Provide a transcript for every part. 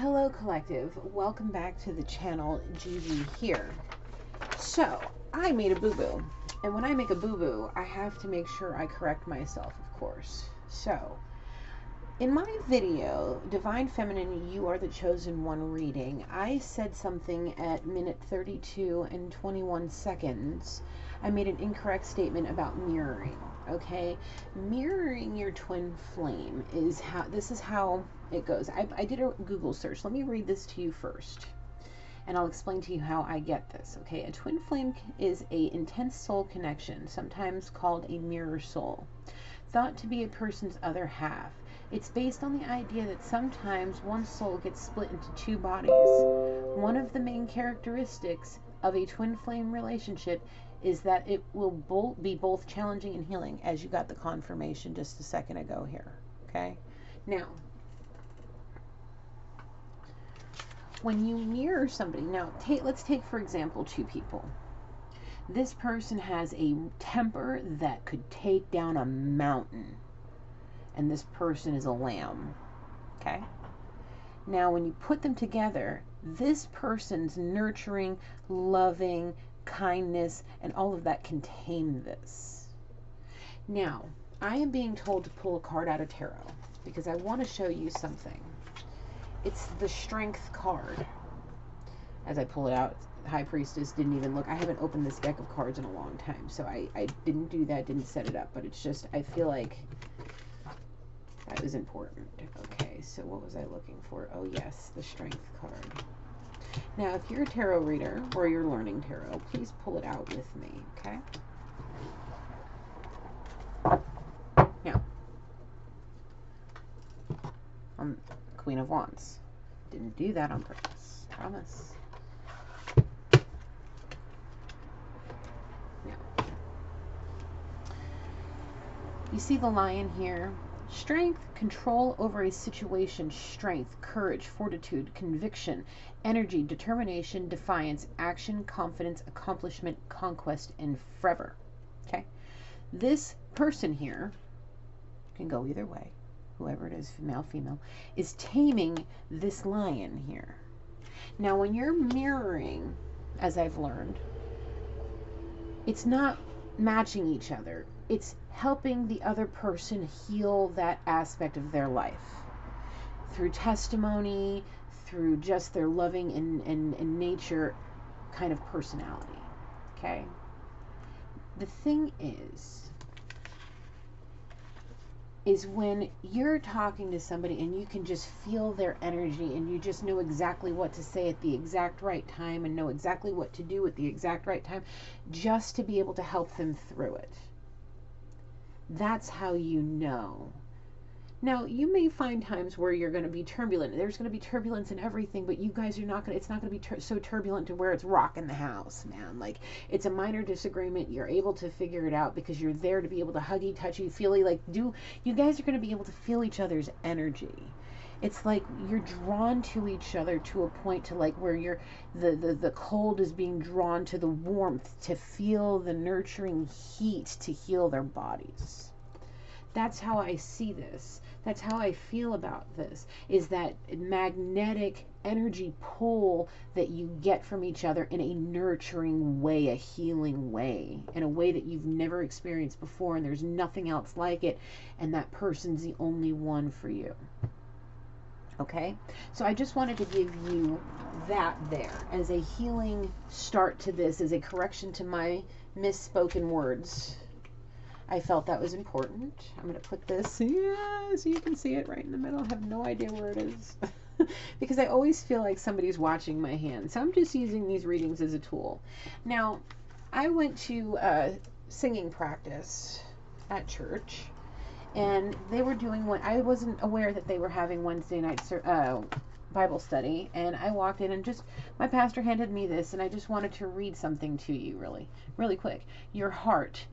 Hello collective, welcome back to the channel. Gigi here. So I made a boo-boo, and when I make a boo-boo I have to make sure I correct myself, of course. So in my video Divine Feminine You Are the Chosen One reading, I said something at minute 32 and 21 seconds. I made an incorrect statement about mirroring. Okay, mirroring your twin flame is how it goes. I did a Google search. Let me read this to you first, and I'll explain to you how I get this. Okay, a twin flame is a intense soul connection, sometimes called a mirror soul, thought to be a person's other half. It's based on the idea that sometimes one soul gets split into two bodies. One of the main characteristics of a twin flame relationship is that it will be both challenging and healing, as you got the confirmation just a second ago here. Okay, now when you mirror somebody, let's take for example two people. This person has a temper that could take down a mountain, and this person is a lamb. Okay, now when you put them together, this person's nurturing, loving, kindness, and all of that can tame this. Now, I am being told to pull a card out of tarot because I want to show you something. It's the Strength card. As I pull it out, High Priestess didn't even look. I haven't opened this deck of cards in a long time, so I didn't do that, didn't set it up, but it's just, I feel like that was important. Okay, so what was I looking for? Oh yes, the Strength card. Now, if you're a tarot reader or you're learning tarot, please pull it out with me, okay? Now, I'm Queen of Wands. Didn't do that on purpose, promise. Now, you see the Lion here? Strength, control over a situation, strength, courage, fortitude, conviction, energy, determination, defiance, action, confidence, accomplishment, conquest, and forever. Okay? This person here can go either way, whoever it is, male, female, is taming this lion here. Now, when you're mirroring, as I've learned, it's not matching each other. It's helping the other person heal that aspect of their life through testimony, through just their loving and nature kind of personality. Okay? The thing is when you're talking to somebody and you can just feel their energy and you just know exactly what to say at the exact right time and know exactly what to do at the exact right time just to be able to help them through it. That's how you know. Now, you may find times where you're going to be turbulent. There's going to be turbulence in everything, but you guys are not going to, it's not going to be so turbulent to where it's rocking the house, man. Like, it's a minor disagreement. You're able to figure it out because you're there to be able to huggy, touchy, feely, like, you guys are going to be able to feel each other's energy. It's like you're drawn to each other to a point to like where you're, the cold is being drawn to the warmth to feel the nurturing heat to heal their bodies. That's how I see this. That's how I feel about this, is that magnetic energy pull that you get from each other in a nurturing way, a healing way, in a way that you've never experienced before, and there's nothing else like it, and that person's the only one for you. Okay? So I just wanted to give you that there as a healing start to this, as a correction to my misspoken words. I felt that was important. I'm going to put this, yeah, so you can see it right in the middle. I have no idea where it is because I always feel like somebody's watching my hand. So I'm just using these readings as a tool. Now, I went to singing practice at church, and they were doing what I wasn't aware that they were having Wednesday night Bible study, and I walked in and just my pastor handed me this, and I just wanted to read something to you really quick. Your heart.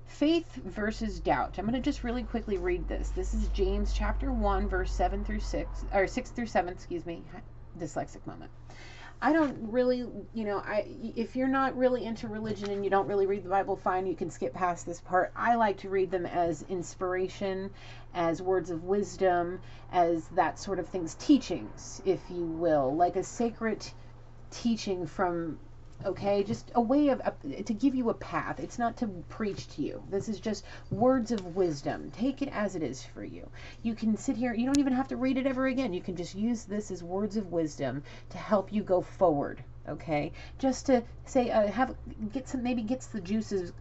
Faith versus doubt. I'm going to just really quickly read this. This is James chapter 1, verse 7 through 6, or 6 through 7, excuse me. Dyslexic moment. I don't really, if you're not really into religion and you don't really read the Bible, fine, you can skip past this part. I like to read them as inspiration, as words of wisdom, as that sort of things, teachings, if you will, like a sacred teaching from, okay, just a way of to give you a path. It's not to preach to you. This is just words of wisdom. Take it as it is for you. You can sit here, you don't even have to read it ever again. You can just use this as words of wisdom to help you go forward. Okay, just to say, get the juices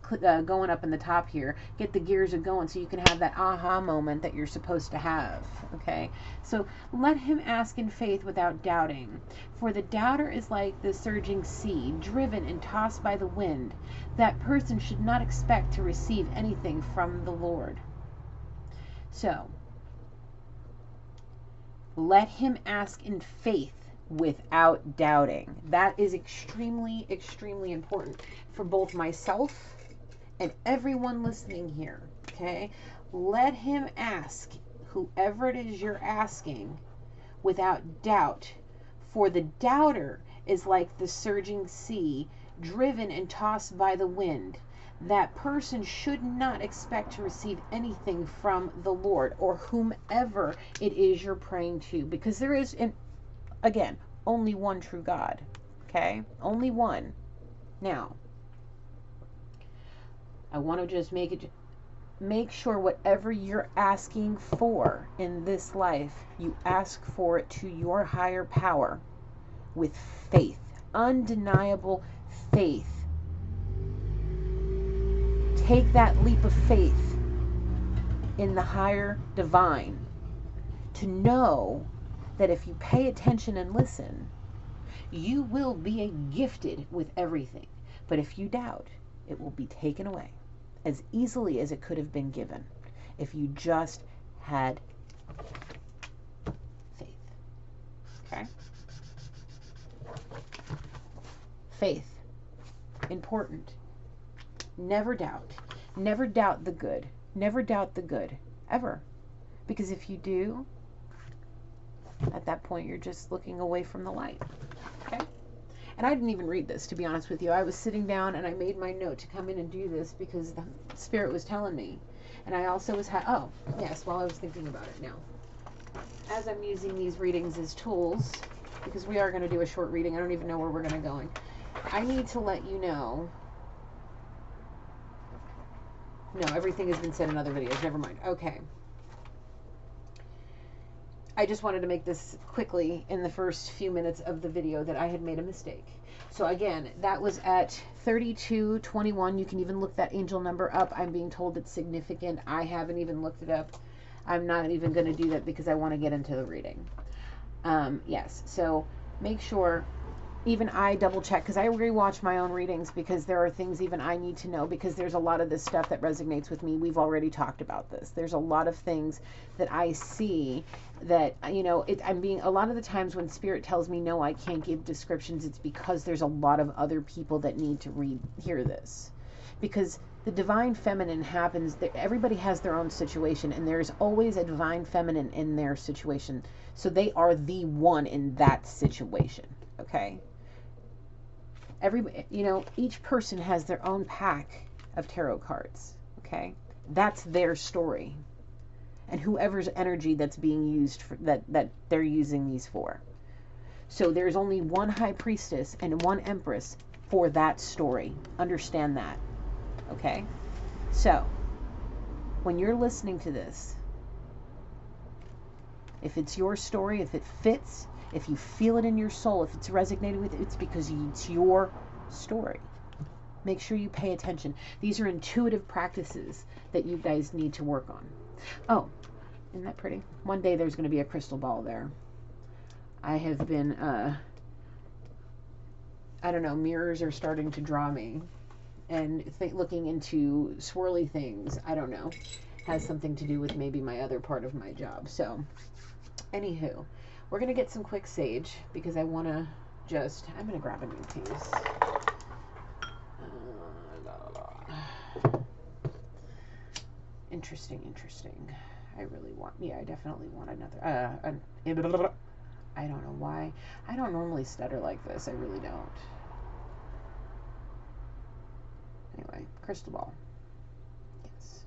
going up in the top here, get the gears going, so you can have that aha moment that you're supposed to have. Okay, so let him ask in faith without doubting, for the doubter is like the surging sea, driven and tossed by the wind. That person should not expect to receive anything from the Lord. So let him ask in faith without doubting. That is extremely, extremely important for both myself and everyone listening here. Okay? Let him ask, whoever it is you're asking, without doubt. For the doubter is like the surging sea, driven and tossed by the wind. That person should not expect to receive anything from the Lord or whomever it is you're praying to, because there is, again, only one true God. Okay? Only one. Now, I want to just make sure whatever you're asking for in this life, you ask for it to your higher power with faith, undeniable faith. Take that leap of faith in the higher divine to know that if you pay attention and listen, you will be gifted with everything. But if you doubt, it will be taken away as easily as it could have been given if you just had faith. Okay? Faith. Important. Never doubt. Never doubt the good. Never doubt the good. Ever. Because if you do, at that point, you're just looking away from the light. Okay? And I didn't even read this, to be honest with you. I was sitting down and I made my note to come in and do this because the Spirit was telling me. And I also was, while I was thinking about it now. As I'm using these readings as tools, because we are going to do a short reading. I don't even know where we're going to go. I need to let you know. No, everything has been said in other videos. Never mind. Okay. I just wanted to make this quickly in the first few minutes of the video that I had made a mistake. So again, that was at 3221. You can even look that angel number up. I'm being told it's significant. I haven't even looked it up. I'm not even going to do that because I want to get into the reading. Yes, so make sure, even I double check, because I rewatch my own readings because there are things even I need to know, because there's a lot of this stuff that resonates with me. We've already talked about this. There's a lot of things that I see that, a lot of the times when Spirit tells me, no, I can't give descriptions, it's because there's a lot of other people that need to hear this. Because the divine feminine happens, everybody has their own situation, and there's always a divine feminine in their situation. So they are the one in that situation, okay? Each person has their own pack of tarot cards, okay? That's their story. And whoever's energy that's being used, that they're using these for. So there's only one high priestess and one empress for that story. Understand that, okay? So, when you're listening to this, if it's your story, if it fits, if you feel it in your soul, if it's resonating with it, it's because it's your story. Make sure you pay attention. These are intuitive practices that you guys need to work on. Oh, isn't that pretty? One day there's going to be a crystal ball there. I have been, mirrors are starting to draw me. And looking into swirly things, I don't know, has something to do with maybe my other part of my job. So, anywho, we're going to get some quick sage because I want to I'm going to grab a new piece. Interesting. I really want, I definitely want another, I don't know why. I don't normally stutter like this. I really don't. Anyway, crystal ball. Yes.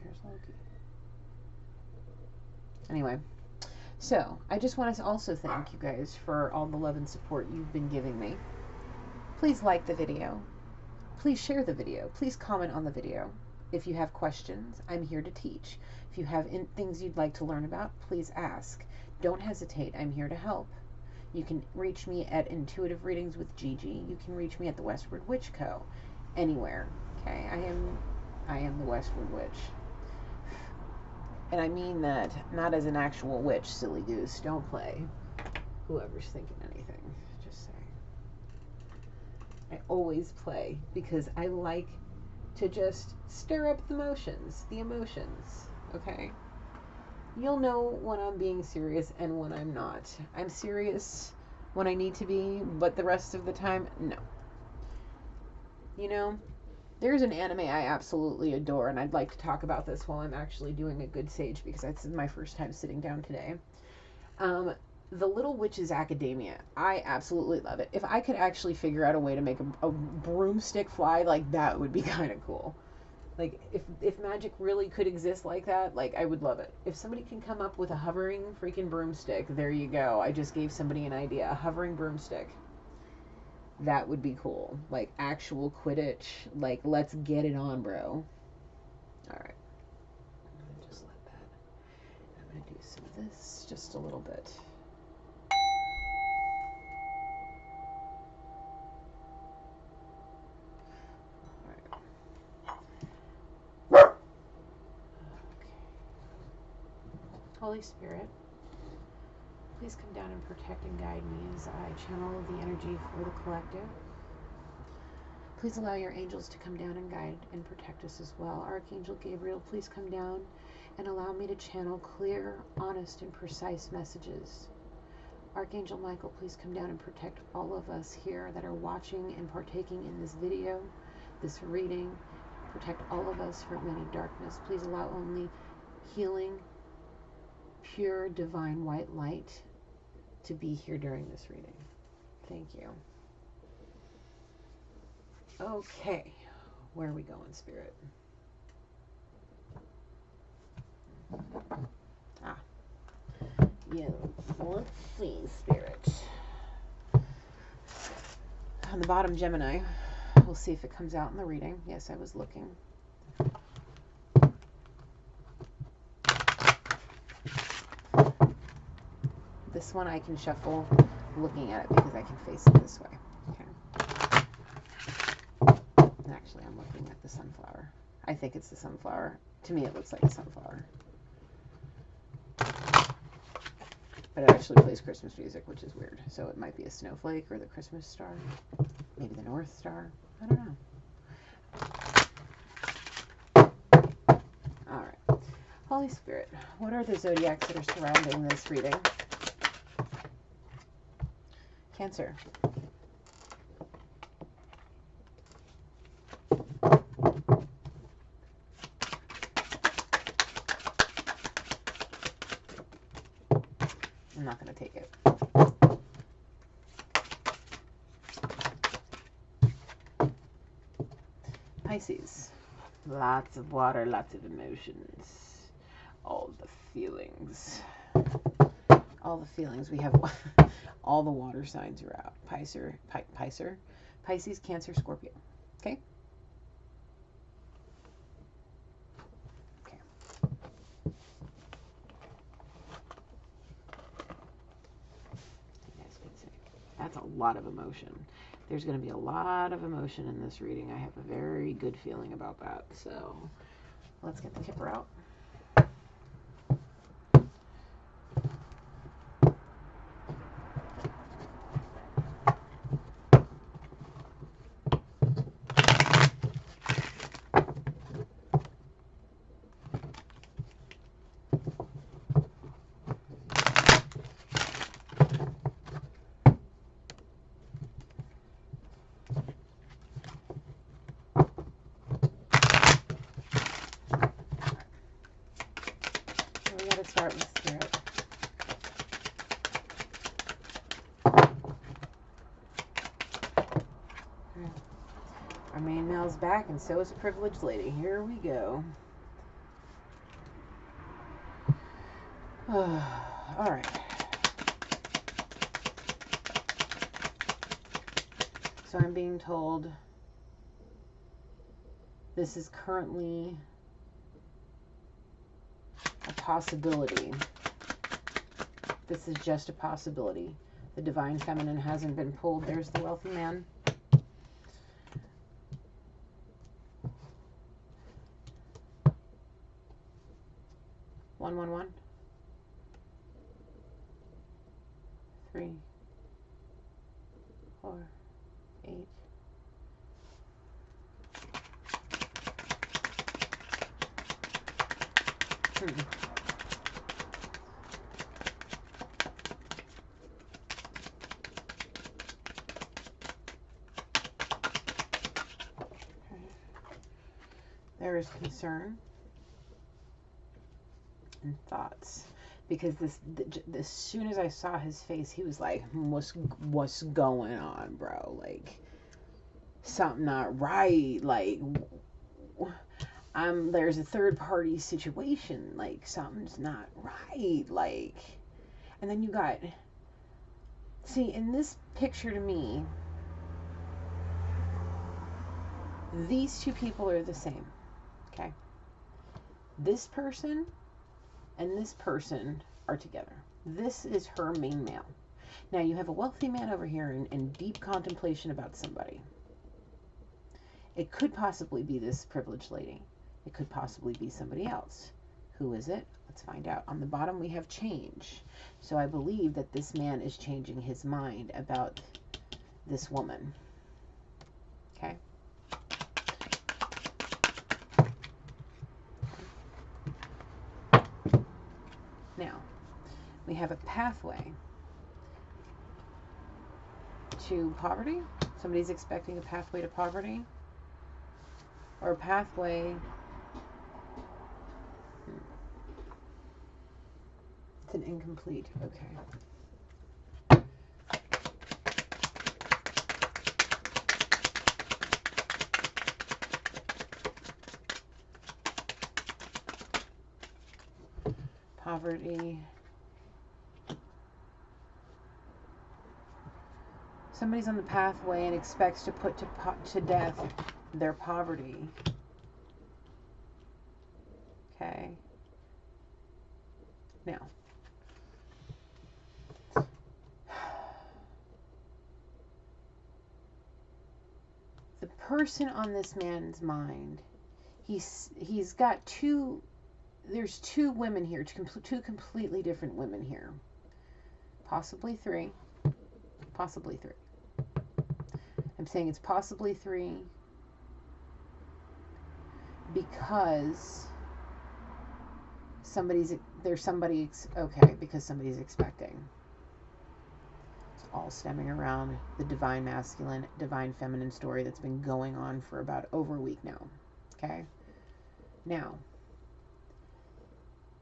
There's Loki. Anyway, so I just want to also thank you guys for all the love and support you've been giving me. Please like the video. Please share the video. Please comment on the video. If you have questions, I'm here to teach. If you have things you'd like to learn about, please ask. Don't hesitate. I'm here to help. You can reach me at Intuitive Readings with Gigi. You can reach me at the Westward Witch Co. Anywhere. Okay, I am the Westward Witch. And I mean that not as an actual witch, silly goose. Don't play. Whoever's thinking anything, just say. I always play because I like to just stir up the emotions, okay? You'll know when I'm being serious and when I'm not. I'm serious when I need to be, but the rest of the time, no. You know, there's an anime I absolutely adore, and I'd like to talk about this while I'm actually doing a good sage, because this is my first time sitting down today. The Little Witches Academia. I absolutely love it. If I could actually figure out a way to make a broomstick fly, like, that would be kind of cool. Like, if magic really could exist like that, like, I would love it. If somebody can come up with a hovering freaking broomstick, there you go. I just gave somebody an idea. A hovering broomstick. That would be cool. Like, actual Quidditch. Like, let's get it on, bro. Alright. I'm going to just let that. I'm going to do some of this just a little bit. Holy Spirit, please come down and protect and guide me as I channel the energy for the collective. Please allow your angels to come down and guide and protect us as well. Archangel Gabriel, please come down and allow me to channel clear, honest, and precise messages. Archangel Michael, please come down and protect all of us here that are watching and partaking in this video, this reading. Protect all of us from any darkness. Please allow only healing, pure divine white light to be here during this reading. Thank you. Okay, where are we going, Spirit? Yes, let's see, Spirit. On the bottom, Gemini. We'll see if it comes out in the reading. Yes, I was looking. This one I can shuffle looking at it because I can face it this way. Okay. Actually, I'm looking at the sunflower. I think it's the sunflower. To me, it looks like a sunflower. But it actually plays Christmas music, which is weird. So it might be a snowflake or the Christmas star. Maybe the North Star. I don't know. All right. Holy Spirit, what are the zodiacs that are surrounding this reading? Cancer. I'm not going to take it. Pisces. Lots of water, lots of emotions. All the feelings. All the feelings. We have all the water signs are out. Pisces, Cancer, Scorpio. Okay? Okay. You guys can see. That's a lot of emotion. There's going to be a lot of emotion in this reading. I have a very good feeling about that. So let's get the kipper out. Spirit. Our main male's back, and so is a privileged lady. Here we go. All right. So I'm being told this is currently a possibility. This is just a possibility. The divine feminine hasn't been pulled. There's the wealthy man. One, one, one. 3, 4, 8. There is concern and thoughts, because this as soon as I saw his face, he was like, what's going on, bro? Like, something not right. Like, there's a third party situation. Like, something's not right. Like, and then you got, see, in this picture to me, these two people are the same. Okay, this person and this person are together. This is her main male. Now you have a wealthy man over here in deep contemplation about somebody. It could possibly be this privileged lady. It could possibly be somebody else. Who is it? Let's find out. On the bottom we have change. So I believe that this man is changing his mind about this woman. Okay. Now, we have a pathway to poverty. Somebody's expecting a pathway to poverty. Or a pathway. It's an incomplete. Okay. Poverty. Somebody's on the pathway and expects to put to death their poverty. Okay. Now, the person on this man's mind, he's got there's two women here, two completely different women here. Possibly three. Possibly three. I'm saying it's possibly three because because somebody's expecting. It's all stemming around the divine masculine, divine feminine story that's been going on for about over a week now. Okay? Now,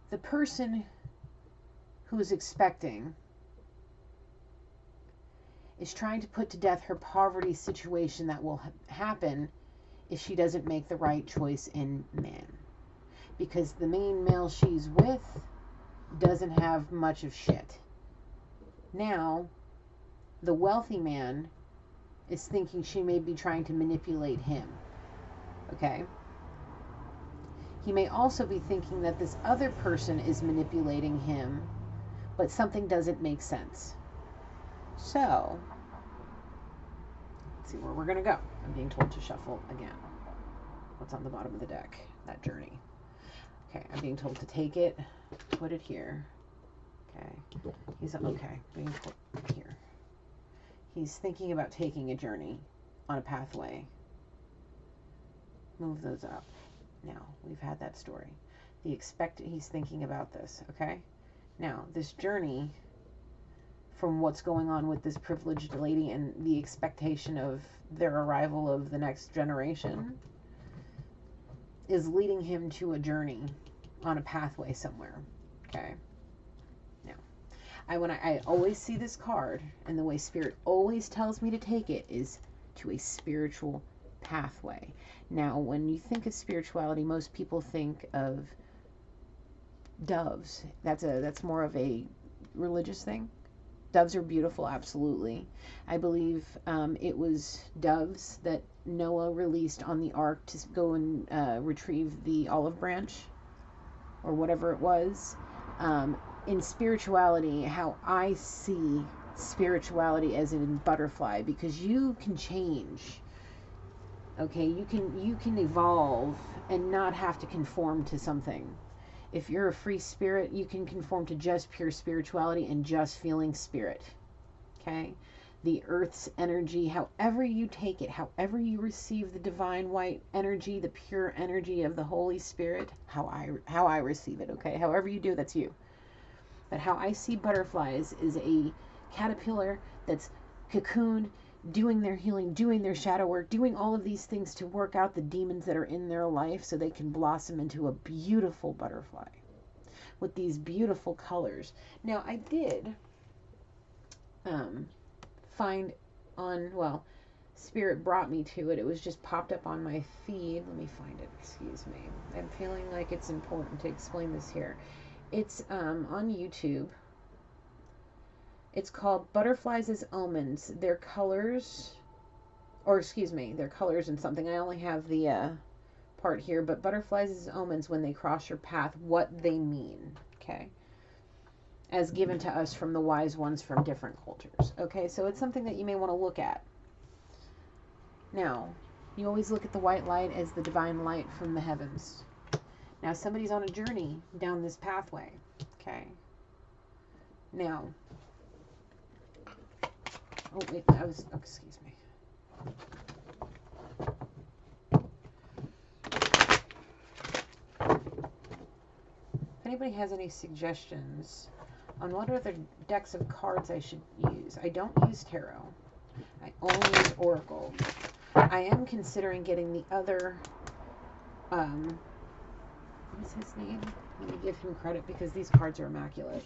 the person who is expecting is trying to put to death her poverty situation that will happen if she doesn't make the right choice in man. Because the main male she's with doesn't have much of shit. Now, the wealthy man is thinking she may be trying to manipulate him. Okay? He may also be thinking that this other person is manipulating him, but something doesn't make sense. So, let's see where we're going to go. I'm being told to shuffle again. What's on the bottom of the deck? That journey. Okay, I'm being told to take it, put it here. Okay, being told here. He's thinking about taking a journey on a pathway. Move those up. Now, we've had that story. He's thinking about this, okay? Now, this journey, from what's going on with this privileged lady and the expectation of their arrival of the next generation, is leading him to a journey on a pathway somewhere, okay? I always see this card, and the way Spirit always tells me to take it is to a spiritual pathway. Now, when you think of spirituality, most people think of doves. That's more of a religious thing. Doves are beautiful, absolutely. I believe it was doves that Noah released on the ark to go and retrieve the olive branch or whatever it was. In spirituality, how I see spirituality as in butterfly, because you can change. Okay, you can evolve and not have to conform to something. If you're a free spirit, you can conform to just pure spirituality and just feeling spirit. Okay? The earth's energy, however you take it, however you receive the divine white energy, the pure energy of the Holy Spirit, how I receive it, okay? However you do, that's you. But how I see butterflies is a caterpillar that's cocooned, doing their healing, doing their shadow work, doing all of these things to work out the demons that are in their life so they can blossom into a beautiful butterfly with these beautiful colors. Now, I did find on, well, Spirit brought me to it. It was just popped up on my feed. Let me find it. Excuse me. I'm feeling like it's important to explain this here. It's on YouTube. It's called Butterflies as Omens. Their colors, or excuse me, their colors and something. I only have the part here, but butterflies as omens when they cross your path, what they mean, okay? As given to us from the wise ones from different cultures, okay? So it's something that you may want to look at. Now, you always look at the white light as the divine light from the heavens. Now, somebody's on a journey down this pathway, okay? Now, oh wait, excuse me. If anybody has any suggestions on what other decks of cards I should use, I don't use tarot. I only use oracle. I am considering getting the other, what's his name? Let me give him credit because these cards are immaculate.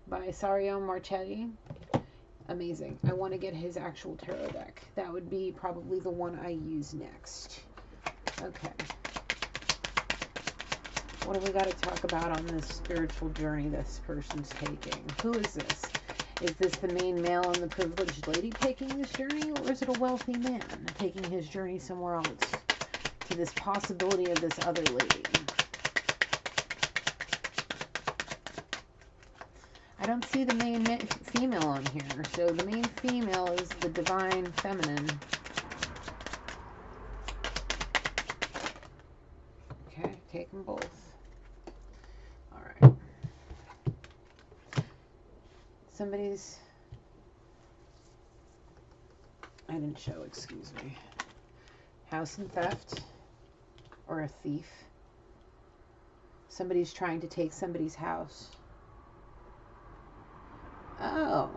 By Sario Marchetti. Amazing. I want to get his actual tarot deck. That would be probably the one I use next. Okay. What do we got to talk about on this spiritual journey this person's taking? Who is this? Is this the main male and the privileged lady taking this journey, or is it a wealthy man taking his journey somewhere else to this possibility of this other lady? I don't see the main female on here, so the main female is the divine feminine. Okay, take them both. All right. Somebody's... I didn't show, excuse me. House and theft, or a thief. Somebody's trying to take somebody's house. Oh,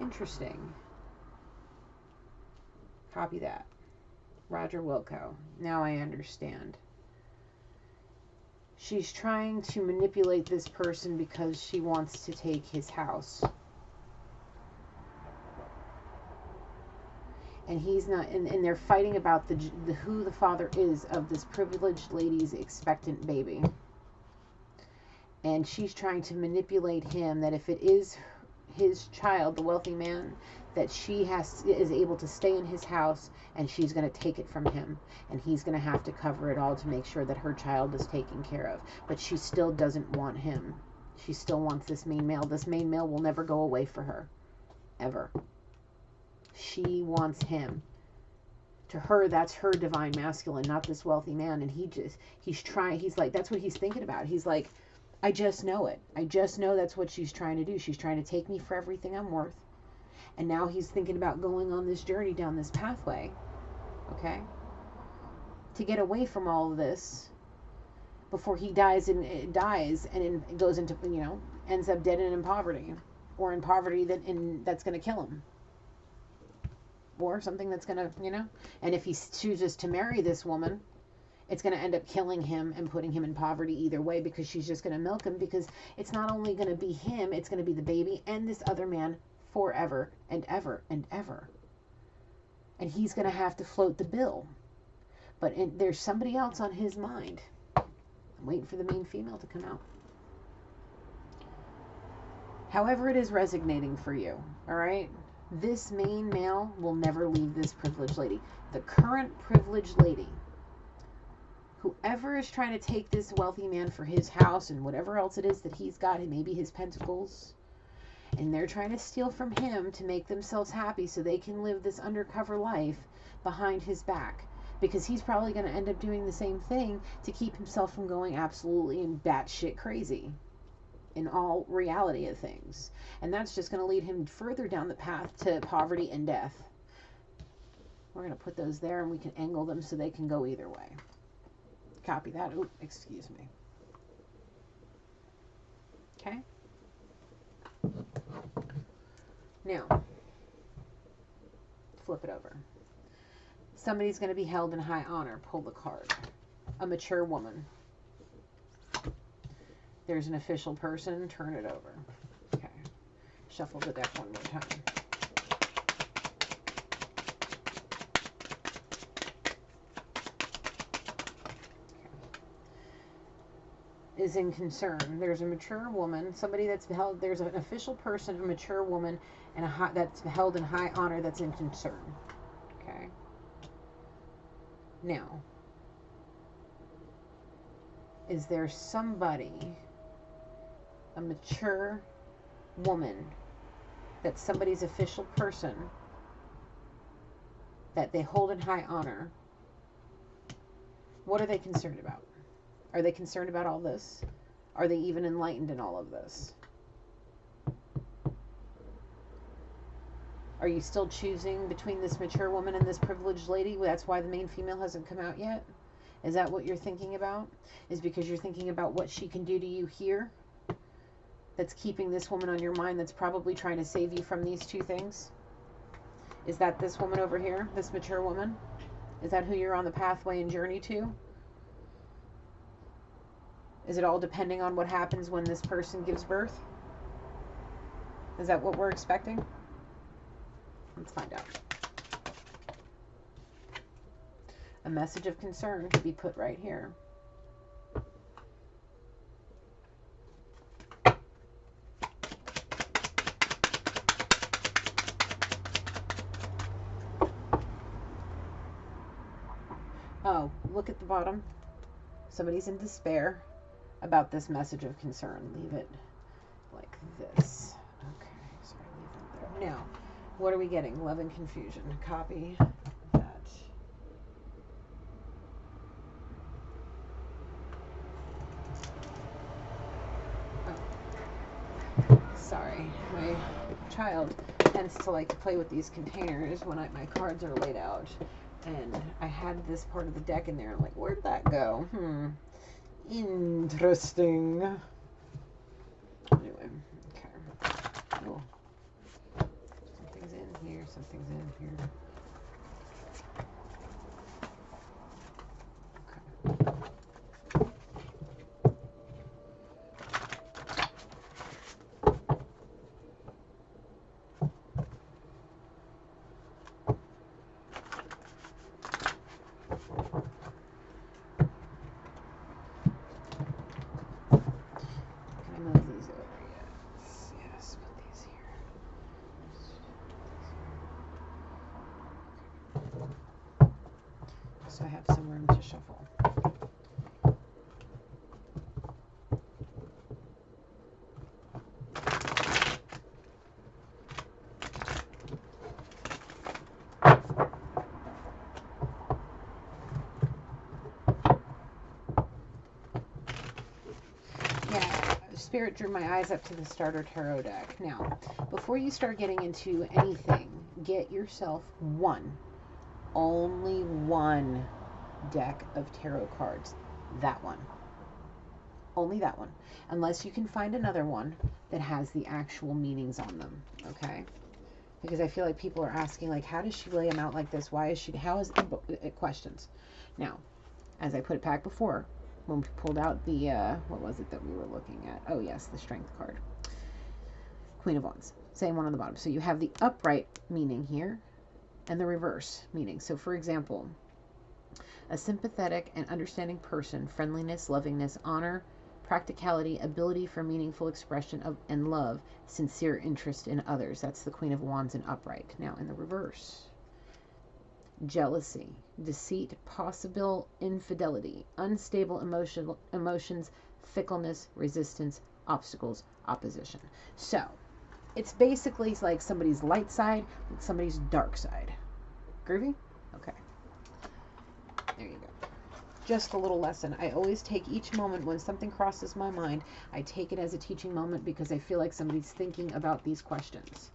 interesting. Copy that. Roger Wilco. Now I understand. She's trying to manipulate this person because she wants to take his house. And he's not, and they're fighting about the who the father is of this privileged lady's expectant baby. And she's trying to manipulate him that if it is his child, the wealthy man, that she is able to stay in his house, and she's going to take it from him, and he's going to have to cover it all to make sure that her child is taken care of. But she still doesn't want him. She still wants this main male. This main male will never go away for her, ever. She wants him. To her, that's her divine masculine, not this wealthy man. And he's like, that's what he's thinking about. He's like, I just know it. I just know that's what she's trying to do. She's trying to take me for everything I'm worth. And now he's thinking about going on this journey down this pathway, okay, to get away from all of this before he dies and goes into, ends up dead and in poverty, or in poverty that's going to kill him, or something that's going to, and if he chooses to marry this woman, It's going to end up killing him and putting him in poverty either way, because she's just going to milk him, because it's not only going to be him, it's going to be the baby and this other man forever and ever and ever. And he's going to have to float the bill. But there's somebody else on his mind. I'm waiting for the main female to come out. However it is resonating for you, all right? This main male will never leave this privileged lady. The current privileged lady, whoever is trying to take this wealthy man for his house and whatever else it is that he's got, maybe his pentacles, and they're trying to steal from him to make themselves happy so they can live this undercover life behind his back, because he's probably going to end up doing the same thing to keep himself from going absolutely and batshit crazy in all reality of things. And that's just going to lead him further down the path to poverty and death. We're going to put those there, and we can angle them so they can go either way. Copy that. Oh, excuse me. Okay. Now, flip it over. Somebody's going to be held in high honor. Pull the card. A mature woman. There's an official person. Turn it over. Okay. Shuffle the deck one more time. Is in concern. There's a mature woman, somebody that's held, there's an official person, a mature woman, and that's held in high honor that's in concern. Okay. Now, is there somebody, a mature woman, that's somebody's official person that they hold in high honor? What are they concerned about? Are they concerned about all this? Are they even enlightened in all of this? Are you still choosing between this mature woman and this privileged lady? That's why the main female hasn't come out yet? Is that what you're thinking about? Is because you're thinking about what she can do to you here? That's keeping this woman on your mind, that's probably trying to save you from these two things? Is that this woman over here? This mature woman? Is that who you're on the pathway and journey to? Is it all depending on what happens when this person gives birth? Is that what we're expecting? Let's find out. A message of concern to be put right here. Oh, look at the bottom. Somebody's in despair about this message of concern. Leave it like this. Okay, sorry, leave that there. Now, what are we getting? Love and confusion. Copy that. Oh. Sorry, my child tends to like to play with these containers when my cards are laid out. And I had this part of the deck in there. I'm like, where'd that go? Interesting. Anyway, okay. Oh. Something's in here, something's in here. Okay. So I have some room to shuffle. Yeah, Spirit drew my eyes up to the starter tarot deck. Now, before you start getting into anything, get yourself only one deck of tarot cards. That one. Only that one. Unless you can find another one that has the actual meanings on them. Okay? Because I feel like people are asking, like, how does she lay them out like this? Why is she, how is, questions. Now, as I put it back before, when we pulled out the, what was it that we were looking at? Oh, yes, the Strength card. Queen of Wands. Same one on the bottom. So you have the upright meaning here and the reverse meaning. So, for example, a sympathetic and understanding person, friendliness, lovingness, honor, practicality, ability for meaningful expression of and love, sincere interest in others. That's the Queen of Wands in upright. Now, in the reverse, jealousy, deceit, possible infidelity, unstable emotions, fickleness, resistance, obstacles, opposition. So, it's basically like somebody's light side and somebody's dark side. Groovy? Okay. There you go. Just a little lesson. I always take each moment when something crosses my mind, I take it as a teaching moment because I feel like somebody's thinking about these questions.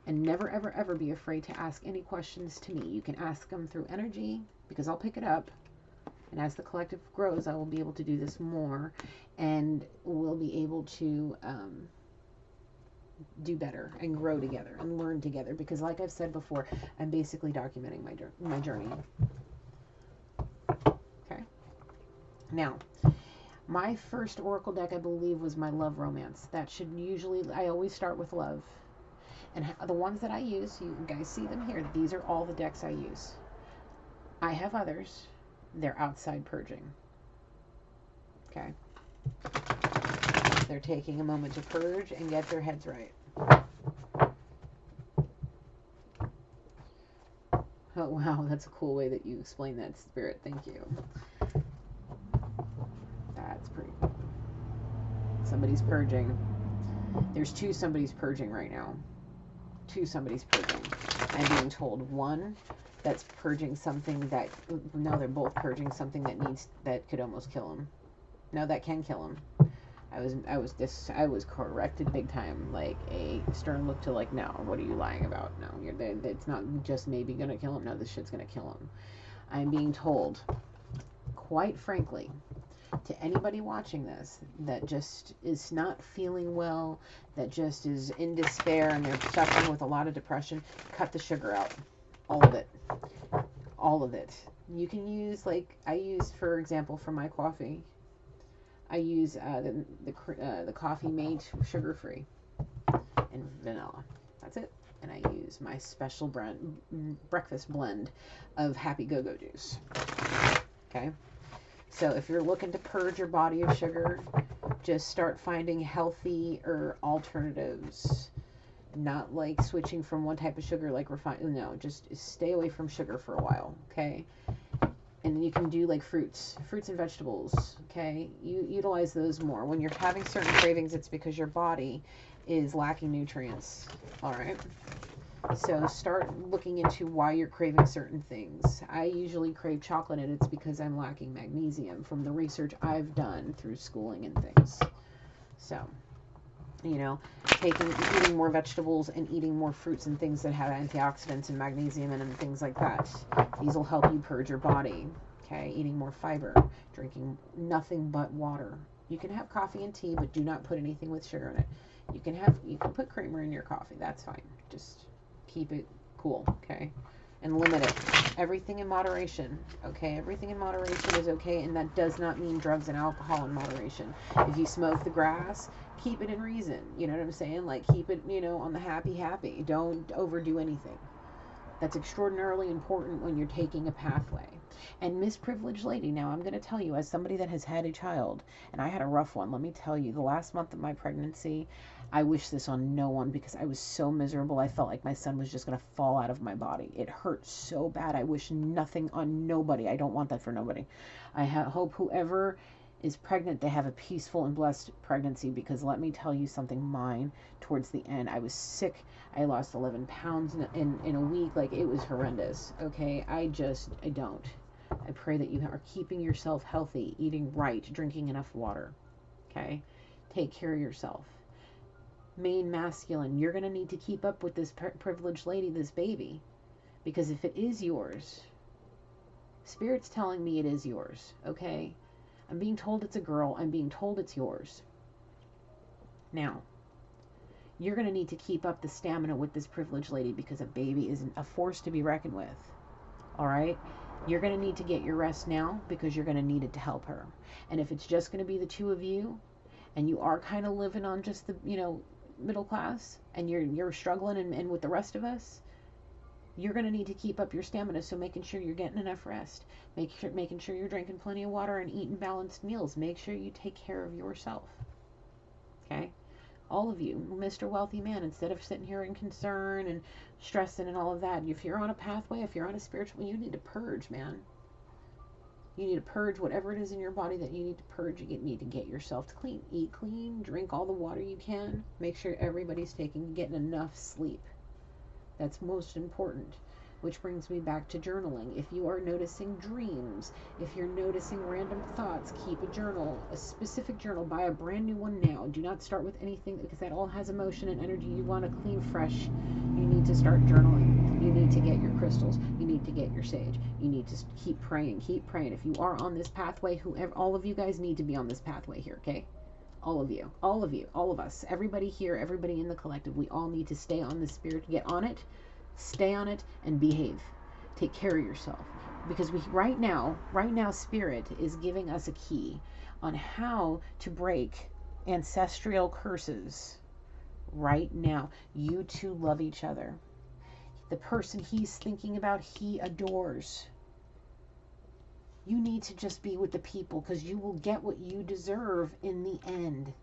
And never, ever, ever be afraid to ask any questions to me. You can ask them through energy because I'll pick it up. And as the collective grows, I will be able to do this more. And we'll be able to do better and grow together and learn together. Because like I've said before, I'm basically documenting my journey. Okay. Now, my first oracle deck, I believe, was my love romance. That should usually, I always start with love. And the ones that I use, you guys see them here. These are all the decks I use. I have others. They're outside purging. Okay. They're taking a moment to purge and get their heads right. Oh, wow. That's a cool way that you explain that, Spirit. Thank you. That's pretty cool. Somebody's purging. There's two somebody's purging right now. Two somebody's purging. I'm being told one that's purging something that, no, they're both purging something that could almost kill him. No, that can kill him. I was corrected big time, like a stern look to like, no, what are you lying about? No, it's not just maybe gonna kill him. No, this shit's gonna kill him. I'm being told, quite frankly, to anybody watching this that just is not feeling well, that just is in despair and they're suffering with a lot of depression, cut the sugar out. All of it. All of it. You can use, like, I use, for example, for my coffee, I use the Coffee Mate sugar-free and vanilla. That's it. And I use my special breakfast blend of Happy Go-Go juice. Okay? So if you're looking to purge your body of sugar, just start finding healthier alternatives. Not like switching from one type of sugar like refined. No, just stay away from sugar for a while, okay? And you can do like fruits and vegetables, okay? You utilize those more. When you're having certain cravings, it's because your body is lacking nutrients, all right? So start looking into why you're craving certain things. I usually crave chocolate, and it's because I'm lacking magnesium from the research I've done through schooling and things. So, you know, eating more vegetables and eating more fruits and things that have antioxidants and magnesium and things like that. These will help you purge your body. Okay, eating more fiber, drinking nothing but water. You can have coffee and tea, but do not put anything with sugar in it. You can put creamer in your coffee. That's fine. Just keep it cool, okay? And limit it. Everything in moderation, okay? Everything in moderation is okay, and that does not mean drugs and alcohol in moderation. If you smoke the grass, keep it in reason. You know what I'm saying? Like, keep it, on the happy. Don't overdo anything. That's extraordinarily important when you're taking a pathway. And Miss Privileged Lady, now I'm going to tell you, as somebody that has had a child, and I had a rough one, let me tell you, the last month of my pregnancy, I wish this on no one because I was so miserable. I felt like my son was just going to fall out of my body. It hurt so bad. I wish nothing on nobody. I don't want that for nobody. I hope whoever is pregnant, they have a peaceful and blessed pregnancy, because let me tell you something, mine, towards the end, I was sick. I lost 11 pounds in a week. Like, it was horrendous. Okay, I don't. I pray that you are keeping yourself healthy, eating right, drinking enough water. Okay, take care of yourself. Main masculine, you're going to need to keep up with this privileged lady, this baby, because if it is yours, Spirit's telling me it is yours. Okay, I'm being told it's a girl. I'm being told it's yours. Now, you're going to need to keep up the stamina with this privileged lady, because a baby is a force to be reckoned with. All right? You're going to need to get your rest now because you're going to need it to help her. And if it's just going to be the two of you, and you are kind of living on just the, middle class, and you're struggling and with the rest of us, you're going to need to keep up your stamina. So making sure you're getting enough rest, making sure you're drinking plenty of water and eating balanced meals. Make sure you take care of yourself. Okay? All of you, Mr. Wealthy Man, instead of sitting here in concern and stressing and all of that, if you're on a pathway, if you're on a spiritual, you need to purge, man. You need to purge whatever it is in your body that you need to purge. You need to get yourself clean. Eat clean, drink all the water you can. Make sure everybody's getting enough sleep. That's most important. Which brings me back to journaling. If you are noticing dreams, if you're noticing random thoughts, keep a journal, a specific journal. Buy a brand new one now. Do not start with anything because that all has emotion and energy. You want to clean fresh. You need to start journaling. You need to get your crystals. You need to get your sage. You need to keep praying. Keep praying. If you are on this pathway, all of you guys need to be on this pathway here, okay? All of you, all of us, everybody here, everybody in the collective, we all need to stay on the spirit, get on it, stay on it, and behave. Take care of yourself. Because right now, Spirit is giving us a key on how to break ancestral curses. Right now, you two love each other. The person he's thinking about, he adores. You need to just be with the people because you will get what you deserve in the end.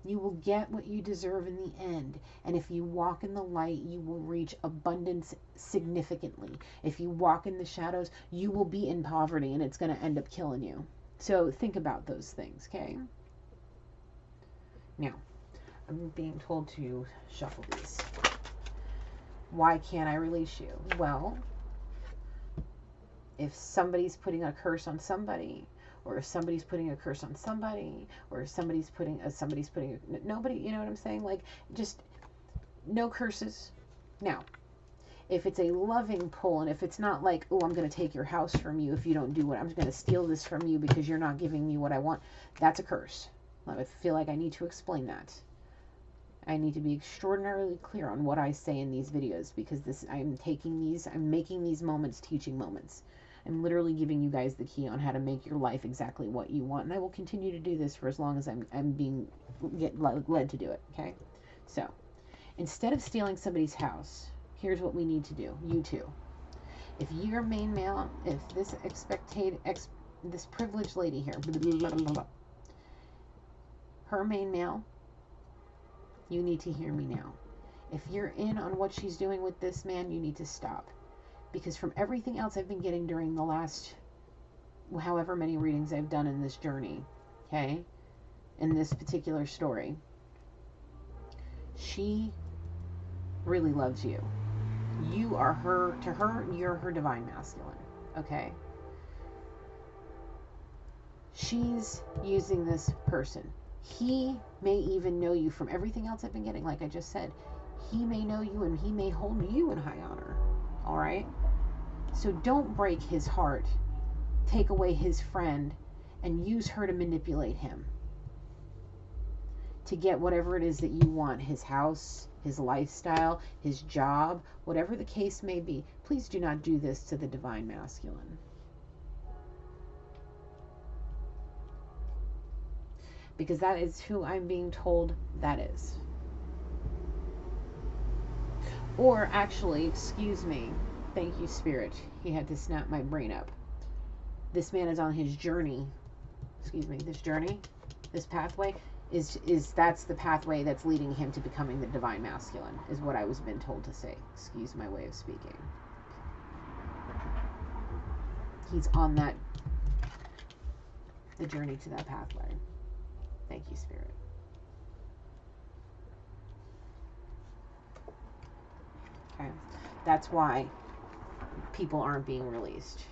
You will get what you deserve in the end. And if you walk in the light, you will reach abundance significantly. If you walk in the shadows, you will be in poverty and it's going to end up killing you. So think about those things, okay? Now, I'm being told to shuffle these. Why can't I release you? Well, if somebody's putting a curse on somebody, or if somebody's putting a curse on somebody, or if somebody's putting nobody, you know what I'm saying? Like, just no curses. Now, if it's a loving pull, and if it's not like, oh, I'm going to take your house from you if you don't do what I'm going to steal this from you because you're not giving me what I want, that's a curse. I feel like I need to explain that. I need to be extraordinarily clear on what I say in these videos because I'm making these moments teaching moments. I'm literally giving you guys the key on how to make your life exactly what you want. And I will continue to do this for as long as I'm being led to do it, okay? So, instead of stealing somebody's house, here's what we need to do, you two. If you're main male, if this this privileged lady here, blah, blah, blah, her main male, you need to hear me now. If you're in on what she's doing with this man, you need to stop. Because from everything else I've been getting during the last however many readings I've done in this journey, okay, in this particular story, she really loves you. You are her, to her, you're her divine masculine, okay? She's using this person. He may even know you from everything else I've been getting, like I just said. He may know you and he may hold you in high honor, all right? So don't break his heart, take away his friend, and use her to manipulate him to get whatever it is that you want, his house, his lifestyle, his job, whatever the case may be. Please do not do this to the divine masculine. Because that is who I'm being told that is. Or actually, excuse me, thank you, Spirit. He had to snap my brain up. This man is on his journey. Excuse me, this journey, this pathway, that's the pathway that's leading him to becoming the divine masculine, is what I was been told to say. Excuse my way of speaking. He's on the journey to that pathway. Thank you, Spirit. Okay. That's why people aren't being released.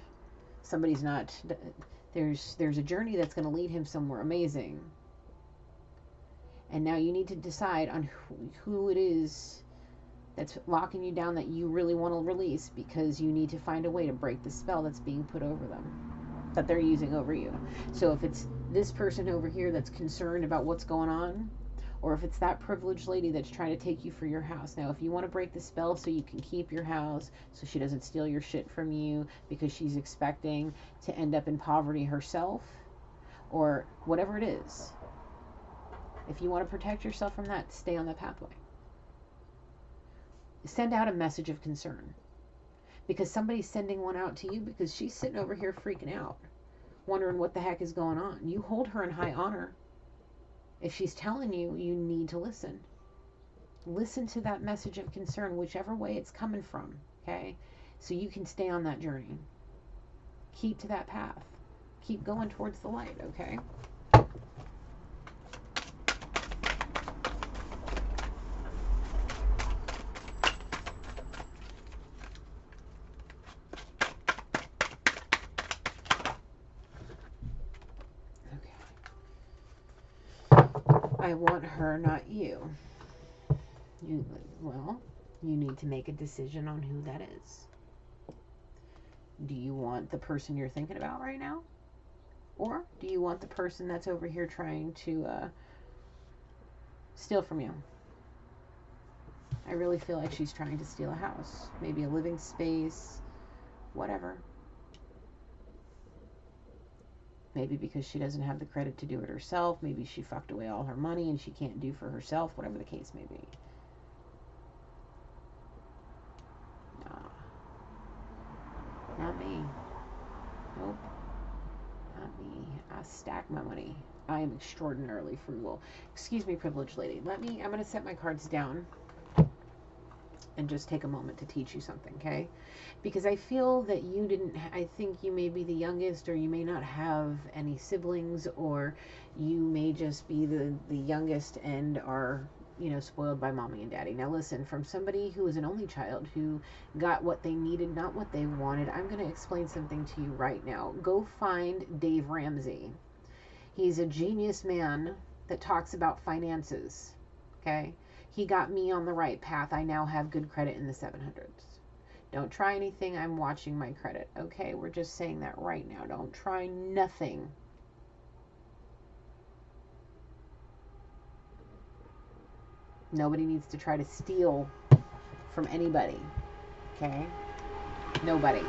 Somebody's not, there's a journey that's going to lead him somewhere amazing. And now you need to decide on who it is that's locking you down that you really want to release, because you need to find a way to break the spell that's being put over them, that they're using over you. So if it's this person over here that's concerned about what's going on, or if it's that privileged lady that's trying to take you for your house. Now, if you want to break the spell so you can keep your house, so she doesn't steal your shit from you because she's expecting to end up in poverty herself, or whatever it is, if you want to protect yourself from that, stay on that pathway. Send out a message of concern, because somebody's sending one out to you, because she's sitting over here freaking out, wondering what the heck is going on. You hold her in high honor. If she's telling you, you need to listen. Listen to that message of concern, whichever way it's coming from, okay? So you can stay on that journey. Keep to that path. Keep going towards the light, okay? I want her, not you. Well, you need to make a decision on who that is. Do you want the person you're thinking about right now? Or do you want the person that's over here trying to steal from you? I really feel like she's trying to steal a house. Maybe a living space, whatever. Maybe because she doesn't have the credit to do it herself. Maybe she fucked away all her money and she can't do for herself. Whatever the case may be. Nah. Not me. Nope. Not me. I stack my money. I am extraordinarily frugal. Excuse me, privileged lady. I'm going to set my cards down and just take a moment to teach you something, okay? Because I feel that you didn't, I think you may be the youngest, or you may not have any siblings, or you may just be the youngest and are, you know, spoiled by mommy and daddy. Now listen, from somebody who is an only child, who got what they needed, not what they wanted, I'm going to explain something to you right now. Go find Dave Ramsey. He's a genius man that talks about finances, okay? He got me on the right path. I now have good credit in the 700s. Don't try anything. I'm watching my credit. Okay, we're just saying that right now. Don't try nothing. Nobody needs to try to steal from anybody. Okay? Nobody.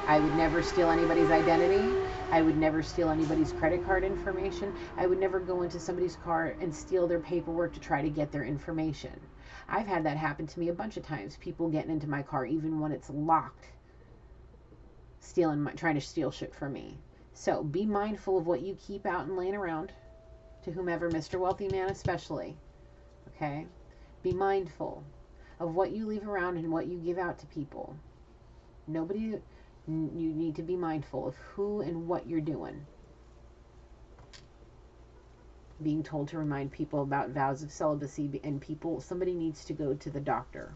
I would never steal anybody's identity. I would never steal anybody's credit card information. I would never go into somebody's car and steal their paperwork to try to get their information. I've had that happen to me a bunch of times. People getting into my car even when it's locked, trying to steal shit from me. So be mindful of what you keep out and laying around, to whomever, Mr. Wealthy Man especially. Okay? Be mindful of what you leave around and what you give out to people. You need to be mindful of who and what you're doing. Being told to remind people about vows of celibacy, and somebody needs to go to the doctor.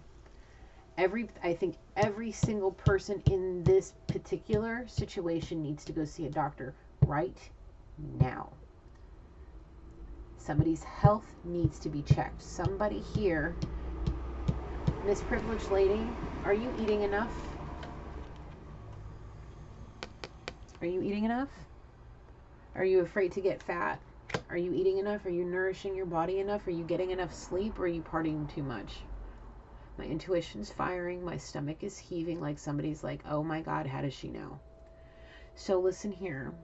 I think every single person in this particular situation needs to go see a doctor right now. Somebody's health needs to be checked. Somebody here, Miss Privileged Lady, are you eating enough? Are you eating enough? Are you afraid to get fat? Are you eating enough? Are you nourishing your body enough? Are you getting enough sleep? Or are you partying too much? My intuition's firing. My stomach is heaving like somebody's like, oh my God, how does she know? So listen here.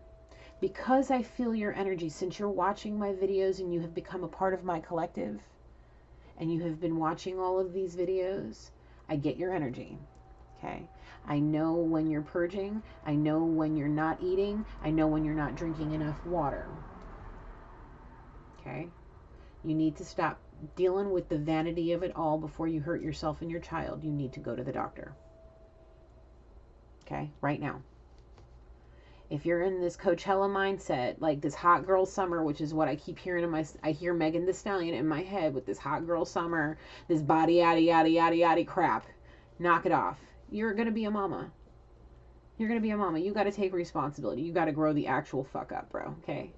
Because I feel your energy, since you're watching my videos and you have become a part of my collective, and you have been watching all of these videos, I get your energy. Okay? I know when you're purging. I know when you're not eating. I know when you're not drinking enough water. Okay? You need to stop dealing with the vanity of it all before you hurt yourself and your child. You need to go to the doctor. Okay? Right now. If you're in this Coachella mindset, like this hot girl summer, which is what I keep hearing I hear Megan Thee Stallion in my head with this hot girl summer, this body yada yada yada yada crap. Knock it off. You're going to be a mama. You're going to be a mama. You got to take responsibility. You got to grow the actual fuck up, bro. Okay?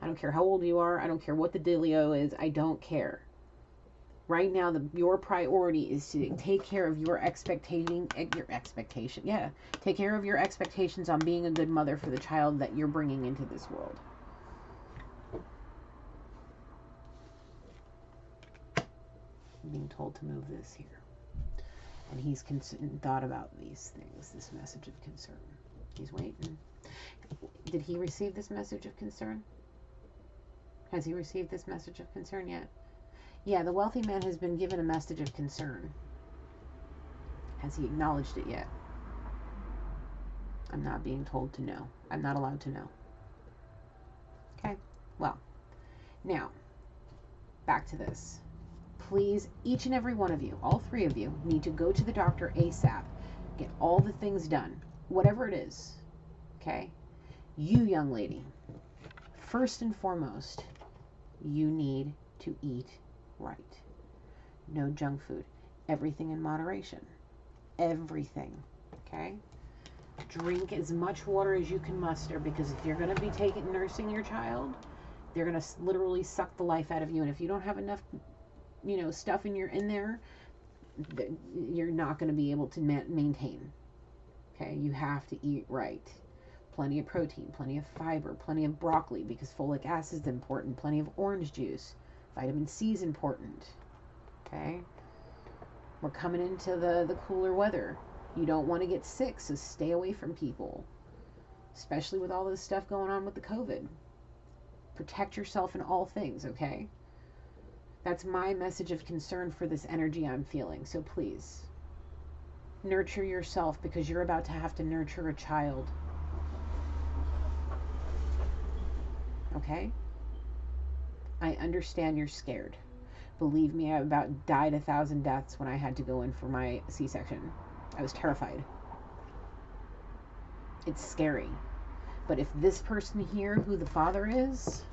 I don't care how old you are. I don't care what the dealio is. I don't care. Right now, your priority is to take care of your expectation. Yeah. Take care of your expectations on being a good mother for the child that you're bringing into this world. I'm being told to move this here. And he's thought about these things, this message of concern. He's waiting. Did he receive this message of concern? Has he received this message of concern yet? Yeah, the wealthy man has been given a message of concern. Has he acknowledged it yet? I'm not being told to know. I'm not allowed to know. Okay, well, now, back to this. Please, each and every one of you, all three of you, need to go to the doctor ASAP. Get all the things done, whatever it is. Okay? You, young lady, first and foremost, you need to eat right. No junk food. Everything in moderation. Everything. Okay? Drink as much water as you can muster, because if you're going to be nursing your child, they're going to literally suck the life out of you. And if you don't have enough, stuff in there, you're not going to be able to maintain. Okay? You have to eat right. Plenty of protein, plenty of fiber, plenty of broccoli, because folic acid is important, plenty of orange juice. Vitamin C is important. Okay? We're coming into the cooler weather. You don't want to get sick, so stay away from people. Especially with all this stuff going on with the COVID. Protect yourself in all things, okay? That's my message of concern for this energy I'm feeling. So please, nurture yourself, because you're about to have to nurture a child. Okay? I understand you're scared. Believe me, I about died 1,000 deaths when I had to go in for my C-section. I was terrified. It's scary. But if this person here, who the father is,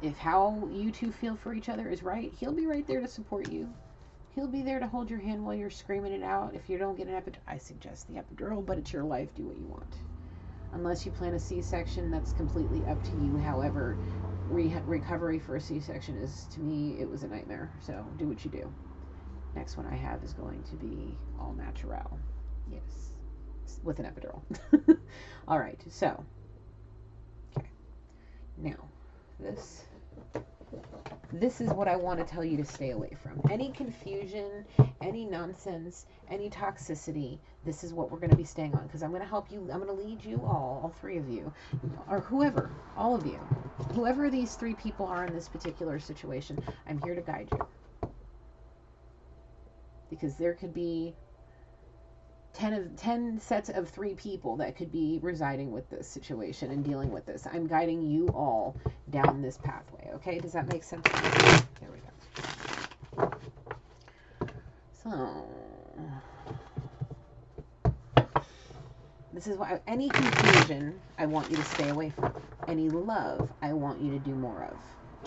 if how you two feel for each other is right, he'll be right there to support you. He'll be there to hold your hand while you're screaming it out. If you don't get an epidural, I suggest the epidural, but it's your life. Do what you want. Unless you plan a C-section, that's completely up to you. However, recovery for a C-section is, to me, it was a nightmare. So do what you do. Next one I have is going to be all natural. Yes. With an epidural. All right. So, okay. Now, this is what I want to tell you to stay away from. Any confusion, any nonsense, any toxicity, this is what we're going to be staying on, because I'm going to help you. I'm going to lead you all three of you, or whoever, all of you, whoever these three people are in this particular situation, I'm here to guide you. Because there could be 10 sets of 3 people that could be residing with this situation and dealing with this. I'm guiding you all down this pathway. Okay? Does that make sense? There we go. So, this is why any confusion I want you to stay away from. Any love I want you to do more of.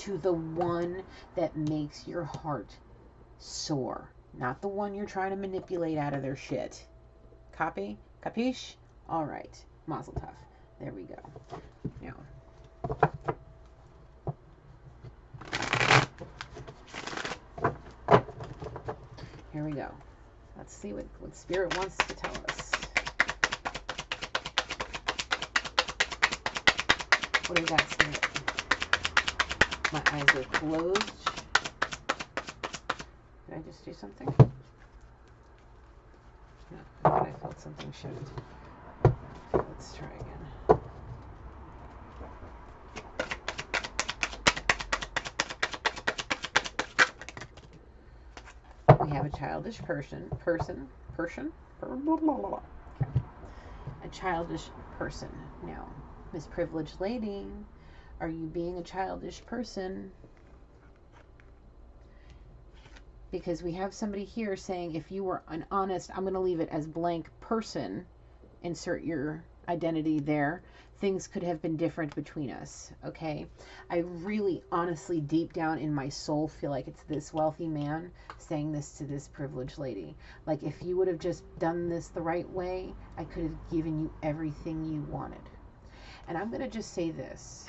To the one that makes your heart soar. Not the one you're trying to manipulate out of their shit. Copy? Capiche? All right. Mazel tov. There we go. Now. Here we go. Let's see what Spirit wants to tell us. What is that, Spirit? My eyes are closed. Did I just do something? No, I thought I felt something shift. Let's try again. We have a childish person. A childish person. Now, Miss Privileged Lady, are you being a childish person? Because we have somebody here saying, if you were an honest, I'm going to leave it as blank person, insert your identity there, things could have been different between us, okay? I really, honestly, deep down in my soul, feel like it's this wealthy man saying this to this privileged lady. Like, if you would have just done this the right way, I could have given you everything you wanted. And I'm going to just say this,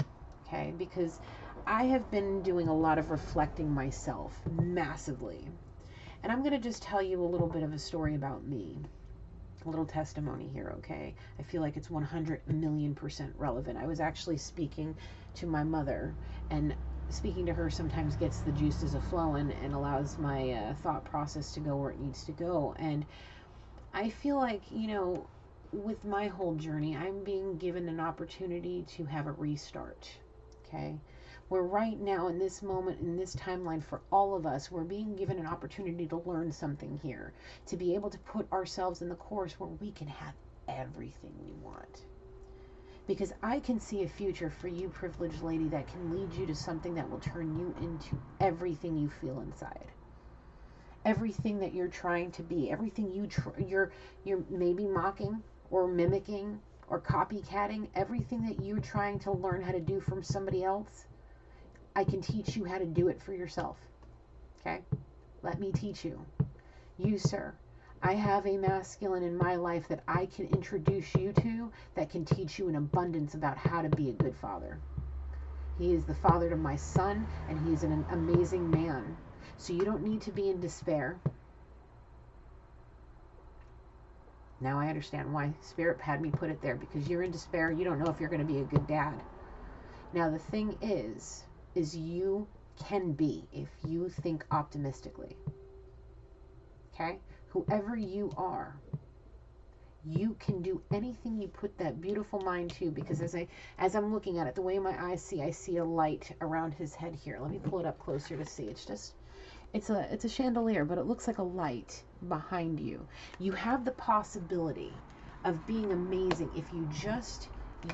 okay? Because I have been doing a lot of reflecting myself massively. And I'm going to just tell you a little bit of a story about me. A little testimony here, okay? I feel like it's 100 million% relevant. I was actually speaking to my mother, and speaking to her sometimes gets the juices a flowing and allows my thought process to go where it needs to go. And I feel like, with my whole journey, I'm being given an opportunity to have a restart. Okay? We're right now in this moment, in this timeline, for all of us, we're being given an opportunity to learn something here, to be able to put ourselves in the course where we can have everything we want. Because I can see a future for you, privileged lady, that can lead you to something that will turn you into everything you feel inside. Everything that you're trying to be, everything you're maybe mocking or mimicking or copycatting, everything that you're trying to learn how to do from somebody else, I can teach you how to do it for yourself. Okay? Let me teach you. You, sir, I have a masculine in my life that I can introduce you to that can teach you in abundance about how to be a good father. He is the father to my son, and he's an amazing man. So you don't need to be in despair. Now I understand why Spirit had me put it there, because you're in despair. You don't know if you're going to be a good dad. Now the thing is you can be if you think optimistically. Okay? Whoever you are, you can do anything you put that beautiful mind to, because as I'm looking at it, the way my eyes see, I see a light around his head here. Let me pull it up closer to see. It's a chandelier, but it looks like a light behind you. You have the possibility of being amazing if you just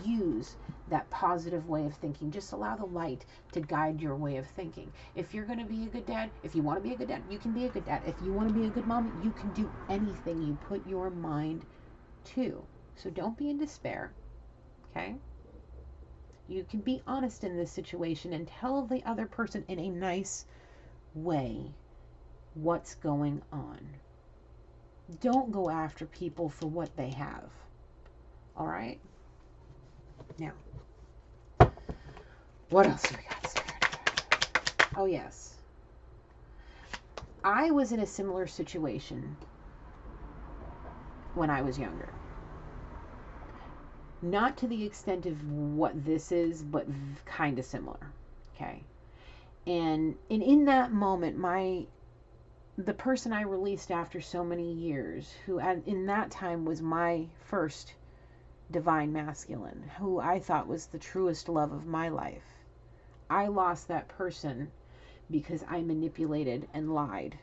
use that positive way of thinking. Just allow the light to guide your way of thinking. If you're going to be a good dad, if you want to be a good dad, you can be a good dad. If you want to be a good mom, you can do anything you put your mind to. So don't be in despair. Okay? You can be honest in this situation and tell the other person in a nice way what's going on. Don't go after people for what they have. All right? Now, what else do we got? Oh, yes. I was in a similar situation when I was younger. Not to the extent of what this is, but kind of similar. Okay? And in that moment, the person I released after so many years, who in that time was my first divine masculine, who I thought was the truest love of my life, I lost that person because I manipulated and lied.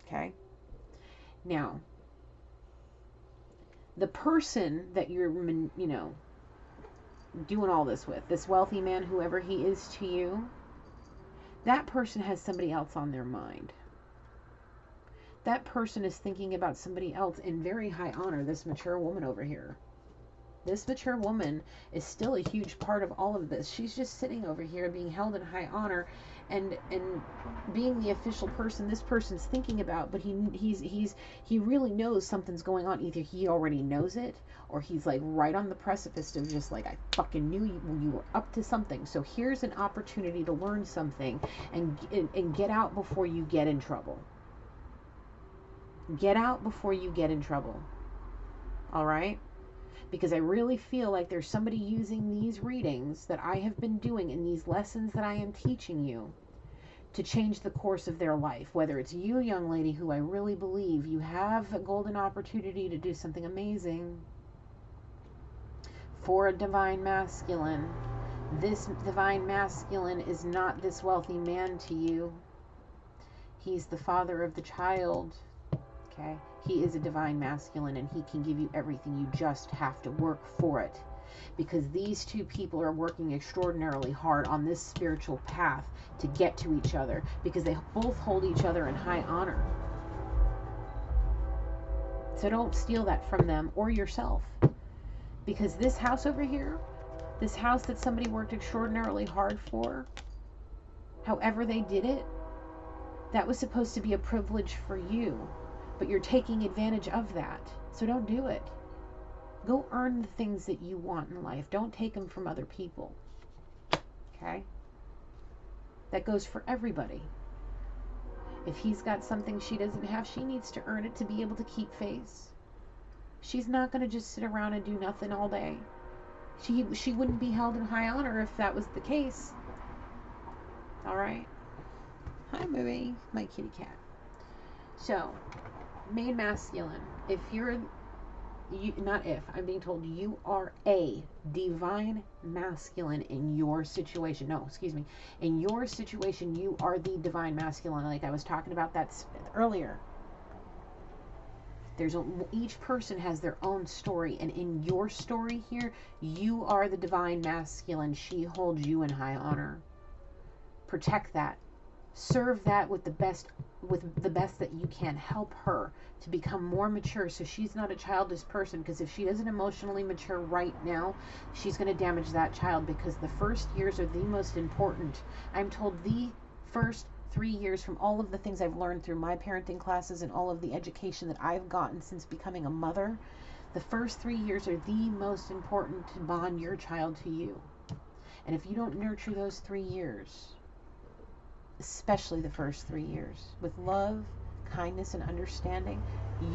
Okay? Now, the person that you're, doing all this with, this wealthy man, whoever he is to you, that person has somebody else on their mind. That person is thinking about somebody else in very high honor, this mature woman over here. This mature woman is still a huge part of all of this. She's just sitting over here being held in high honor and being the official person this person's thinking about, but he really knows something's going on. Either he already knows it, or he's like right on the precipice of just like, I fucking knew you were up to something. So here's an opportunity to learn something and get out before you get in trouble. Get out before you get in trouble. All right? Because I really feel like there's somebody using these readings that I have been doing and these lessons that I am teaching you to change the course of their life. Whether it's you, young lady, who I really believe you have a golden opportunity to do something amazing for a divine masculine. This divine masculine is not this wealthy man to you. He's the father of the child. Okay? He is a divine masculine, and he can give you everything. You just have to work for it. Because these two people are working extraordinarily hard on this spiritual path to get to each other, because they both hold each other in high honor. So don't steal that from them or yourself. Because this house over here, this house that somebody worked extraordinarily hard for, however they did it, that was supposed to be a privilege for you. But you're taking advantage of that. So don't do it. Go earn the things that you want in life. Don't take them from other people. Okay? That goes for everybody. If he's got something she doesn't have, she needs to earn it to be able to keep face. She's not going to just sit around and do nothing all day. She wouldn't be held in high honor if that was the case. All right. Hi, baby. My kitty cat. So, main masculine. If you're, not if, I'm being told you are a divine masculine in your situation. No, excuse me. In your situation, you are the divine masculine. Like I was talking about that earlier. Each person has their own story, and in your story here, you are the divine masculine. She holds you in high honor. Protect that. Serve that with the best that you can. Help her to become more mature so she's not a childish person, because if she doesn't emotionally mature right now, she's going to damage that child, because the first years are the most important. I'm told the first 3 years, from all of the things I've learned through my parenting classes and all of the education that I've gotten since becoming a mother, the first 3 years are the most important to bond your child to you. And if you don't nurture those 3 years, especially the first 3 years, with love, kindness, and understanding,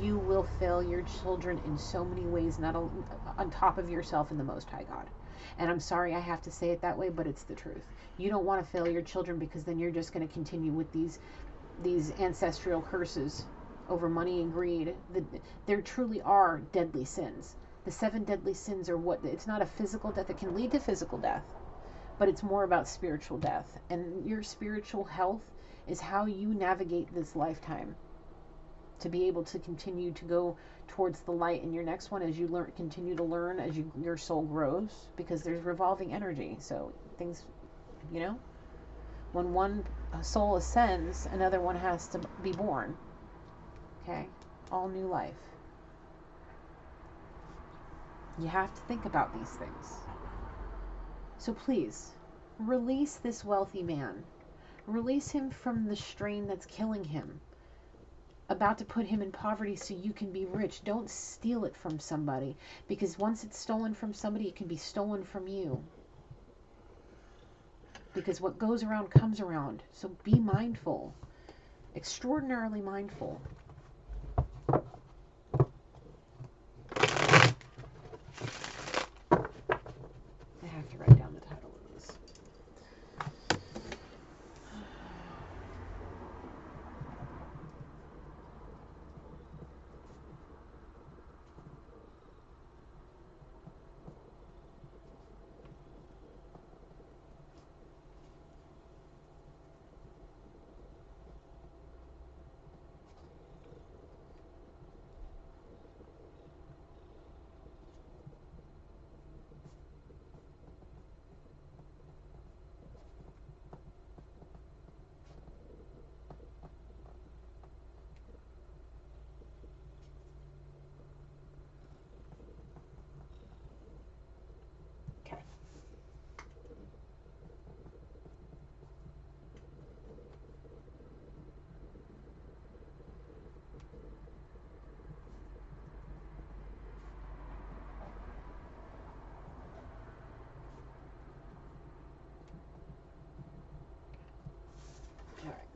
you will fail your children in so many ways, not on top of yourself and the Most High God. And I'm sorry I have to say it that way, but it's the truth. You don't want to fail your children, because then you're just going to continue with these ancestral curses over money and greed. There truly are deadly sins. The 7 deadly sins are what, it's not a physical death. It can lead to physical death, but it's more about spiritual death. And your spiritual health is how you navigate this lifetime to be able to continue to go towards the light in your next one, as you continue to learn, as your soul grows, because there's revolving energy. So things, when one soul ascends, another one has to be born. Okay? All new life. You have to think about these things. So please, release this wealthy man. Release him from the strain that's killing him, about to put him in poverty so you can be rich. Don't steal it from somebody, because once it's stolen from somebody, it can be stolen from you. Because what goes around comes around. So be mindful. Extraordinarily mindful. I have to write down the title of this.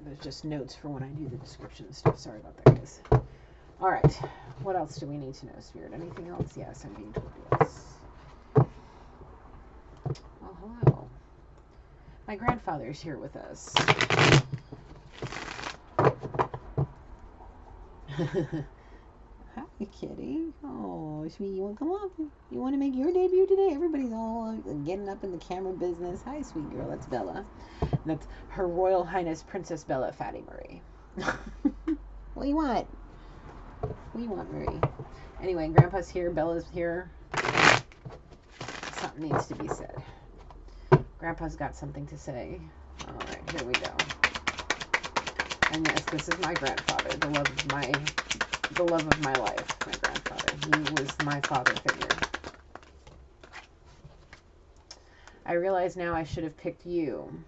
There's just notes for when I do the description and stuff. Sorry about that, guys. All right. What else do we need to know, Spirit? Anything else? Yes, I'm being told yes. Well, hello. My grandfather's here with us. Hi, kitty. Oh, sweetie, you want to come up? You want to make your debut today? Everybody's all getting up in the camera business. Hi, sweet girl. That's Bella. That's Her Royal Highness Princess Bella Fatty Marie. What do you want? What do you want, Marie? Anyway, Grandpa's here. Bella's here. Something needs to be said. Grandpa's got something to say. All right, here we go. And yes, this is my grandfather, the love of my life. My grandfather. He was my father figure. I realize now I should have picked you.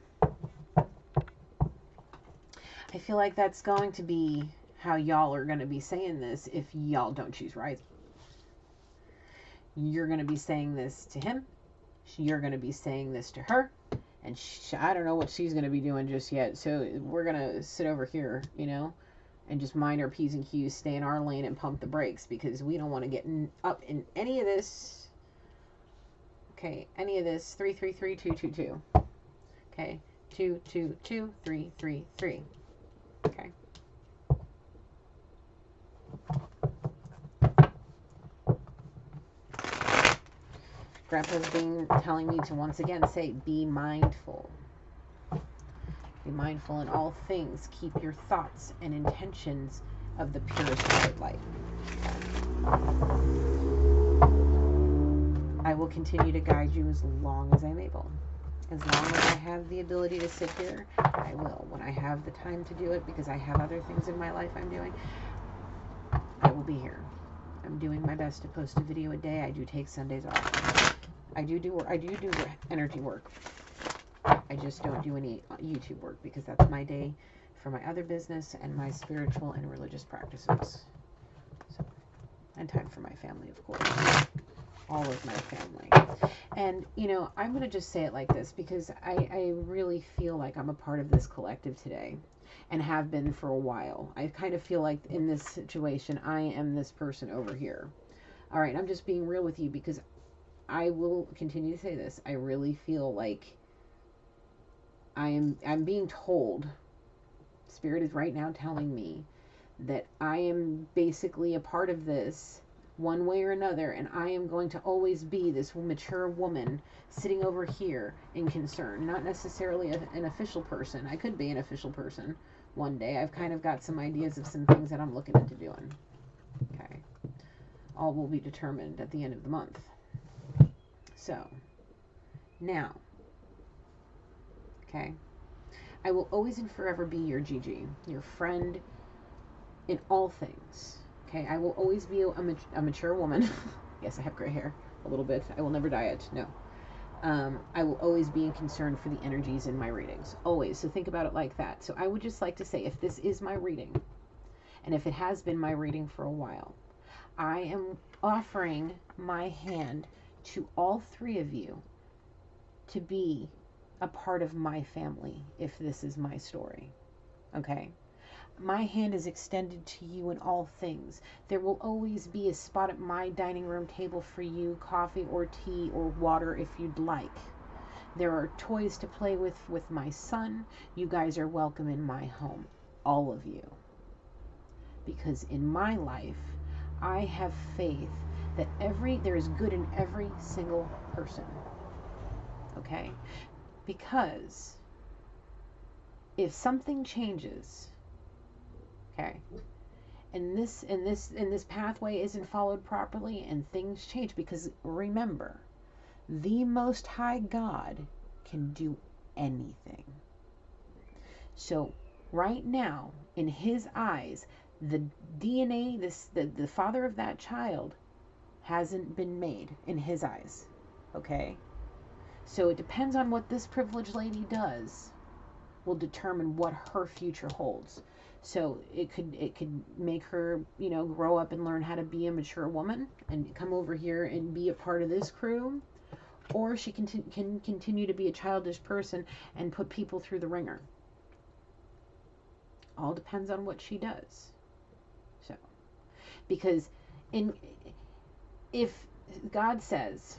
I feel like that's going to be how y'all are going to be saying this if y'all don't choose rising. You're going to be saying this to him. You're going to be saying this to her. And I don't know what she's going to be doing just yet. So we're going to sit over here, and just mind our P's and Q's, stay in our lane and pump the brakes, because we don't want to get up in any of this. Okay, any of this. 333222. Okay, 2, 2, 2, 3, 3, 3. Okay. Grandpa's telling me to once again say, be mindful. Be mindful in all things. Keep your thoughts and intentions of the purest white light. I will continue to guide you as long as I'm able. As long as I have the ability to sit here, I will. When I have the time to do it, because I have other things in my life I'm doing, I will be here. I'm doing my best to post a video a day. I do take Sundays off. I do energy work. I just don't do any YouTube work because that's my day for my other business and my spiritual and religious practices. So, and time for my family, of course. All of my family. And, you know, I'm going to just say it like this because I really feel like I'm a part of this collective today and have been for a while. I kind of feel like in this situation, I am this person over here. All right, I'm just being real with you because I will continue to say this. I really feel like I'm being told, Spirit is right now telling me that I am basically a part of this one way or another, and I am going to always be this mature woman sitting over here in concern, not necessarily an official person. I could be an official person one day. I've kind of got some ideas of some things that I'm looking into doing. Okay. All will be determined at the end of the month. So, now, okay, I will always and forever be your Gigi, your friend in all things. Okay, I will always be a mature woman. Yes, I have gray hair a little bit. I will never dye it. No. I will always be in concern for the energies in my readings. Always. So think about it like that. So I would just like to say, if this is my reading, and if it has been my reading for a while, I am offering my hand to all three of you to be a part of my family if this is my story. Okay? My hand is extended to you in all things. There will always be a spot at my dining room table for you, coffee or tea or water if you'd like. There are toys to play with my son. You guys are welcome in my home, all of you. Because in my life, I have faith that there is good in every single person. Okay? Because if something changes, okay, and this pathway isn't followed properly and things change, because remember, the Most High God can do anything. So right now, in his eyes, the DNA, the father of that child hasn't been made in his eyes. Okay? So it depends on what this privileged lady does will determine what her future holds. So it could make her, you know, grow up and learn how to be a mature woman and come over here and be a part of this crew, or she can continue to be a childish person and put people through the ringer. All depends on what she does. So, because if God says,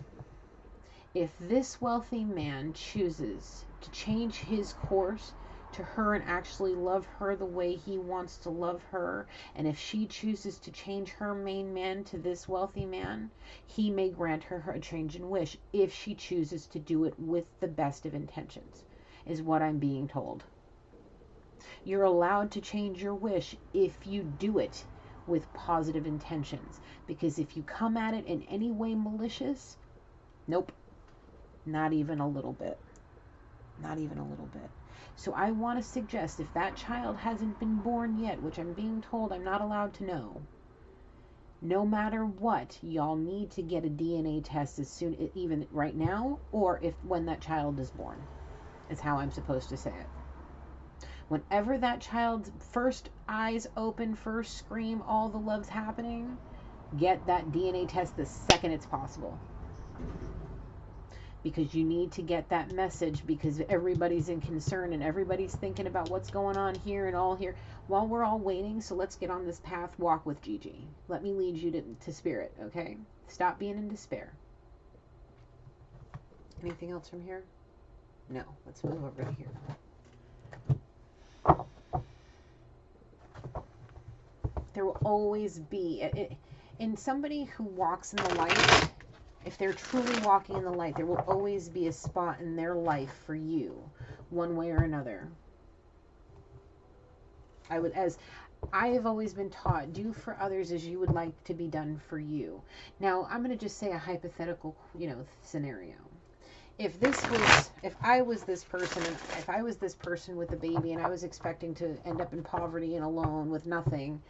if this wealthy man chooses to change his course to her and actually love her the way he wants to love her, and if she chooses to change her main man to this wealthy man, he may grant her a change in wish if she chooses to do it with the best of intentions, is what I'm being told. You're allowed to change your wish if you do it with positive intentions, because if you come at it in any way malicious, nope. Not even a little bit. Not even a little bit. So I want to suggest, if that child hasn't been born yet, which I'm being told I'm not allowed to know, no matter what, y'all need to get a DNA test as soon, even right now, or when that child is born, is how I'm supposed to say it. Whenever that child's first eyes open, first scream, all the love's happening, get that DNA test the second it's possible. Because you need to get that message, because everybody's in concern and everybody's thinking about what's going on here and all here while we're all waiting. So let's get on this path, walk with Gigi. Let me lead you to spirit, okay? Stop being in despair. Anything else from here? No, let's move over to here. There will always be, in somebody who walks in the light, if they're truly walking in the light, there will always be a spot in their life for you, one way or another. As I have always been taught, do for others as you would like to be done for you. Now, I'm going to just say a hypothetical, scenario. If I was this person, and if I was this person with a baby and I was expecting to end up in poverty and alone with nothing,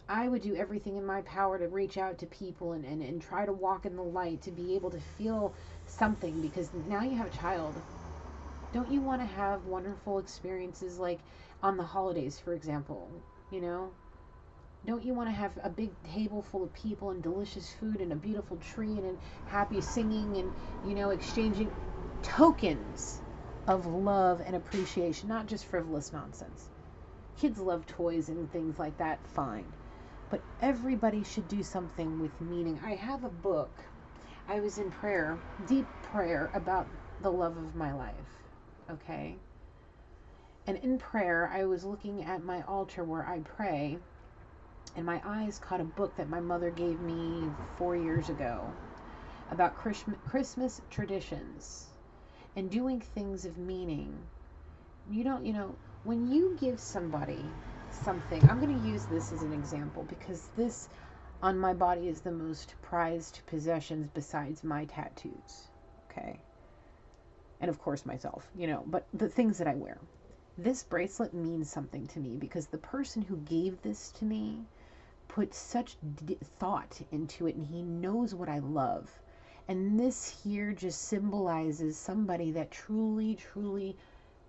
I would do everything in my power to reach out to people and try to walk in the light, to be able to feel something, because now you have a child. Don't you want to have wonderful experiences, like on the holidays, for example? Don't you want to have a big table full of people and delicious food and a beautiful tree and happy singing and, exchanging tokens of love and appreciation, not just frivolous nonsense. Kids love toys and things like that, fine. But everybody should do something with meaning. I have a book. I was in prayer, deep prayer, about the love of my life. Okay? And in prayer, I was looking at my altar where I pray, and my eyes caught a book that my mother gave me 4 years ago about Christmas traditions and doing things of meaning. When you give somebody something, I'm going to use this as an example because this on my body is the most prized possessions besides my tattoos. Okay? And of course myself, but the things that I wear. This bracelet means something to me because the person who gave this to me put such thought into it, and he knows what I love. And this here just symbolizes somebody that truly, truly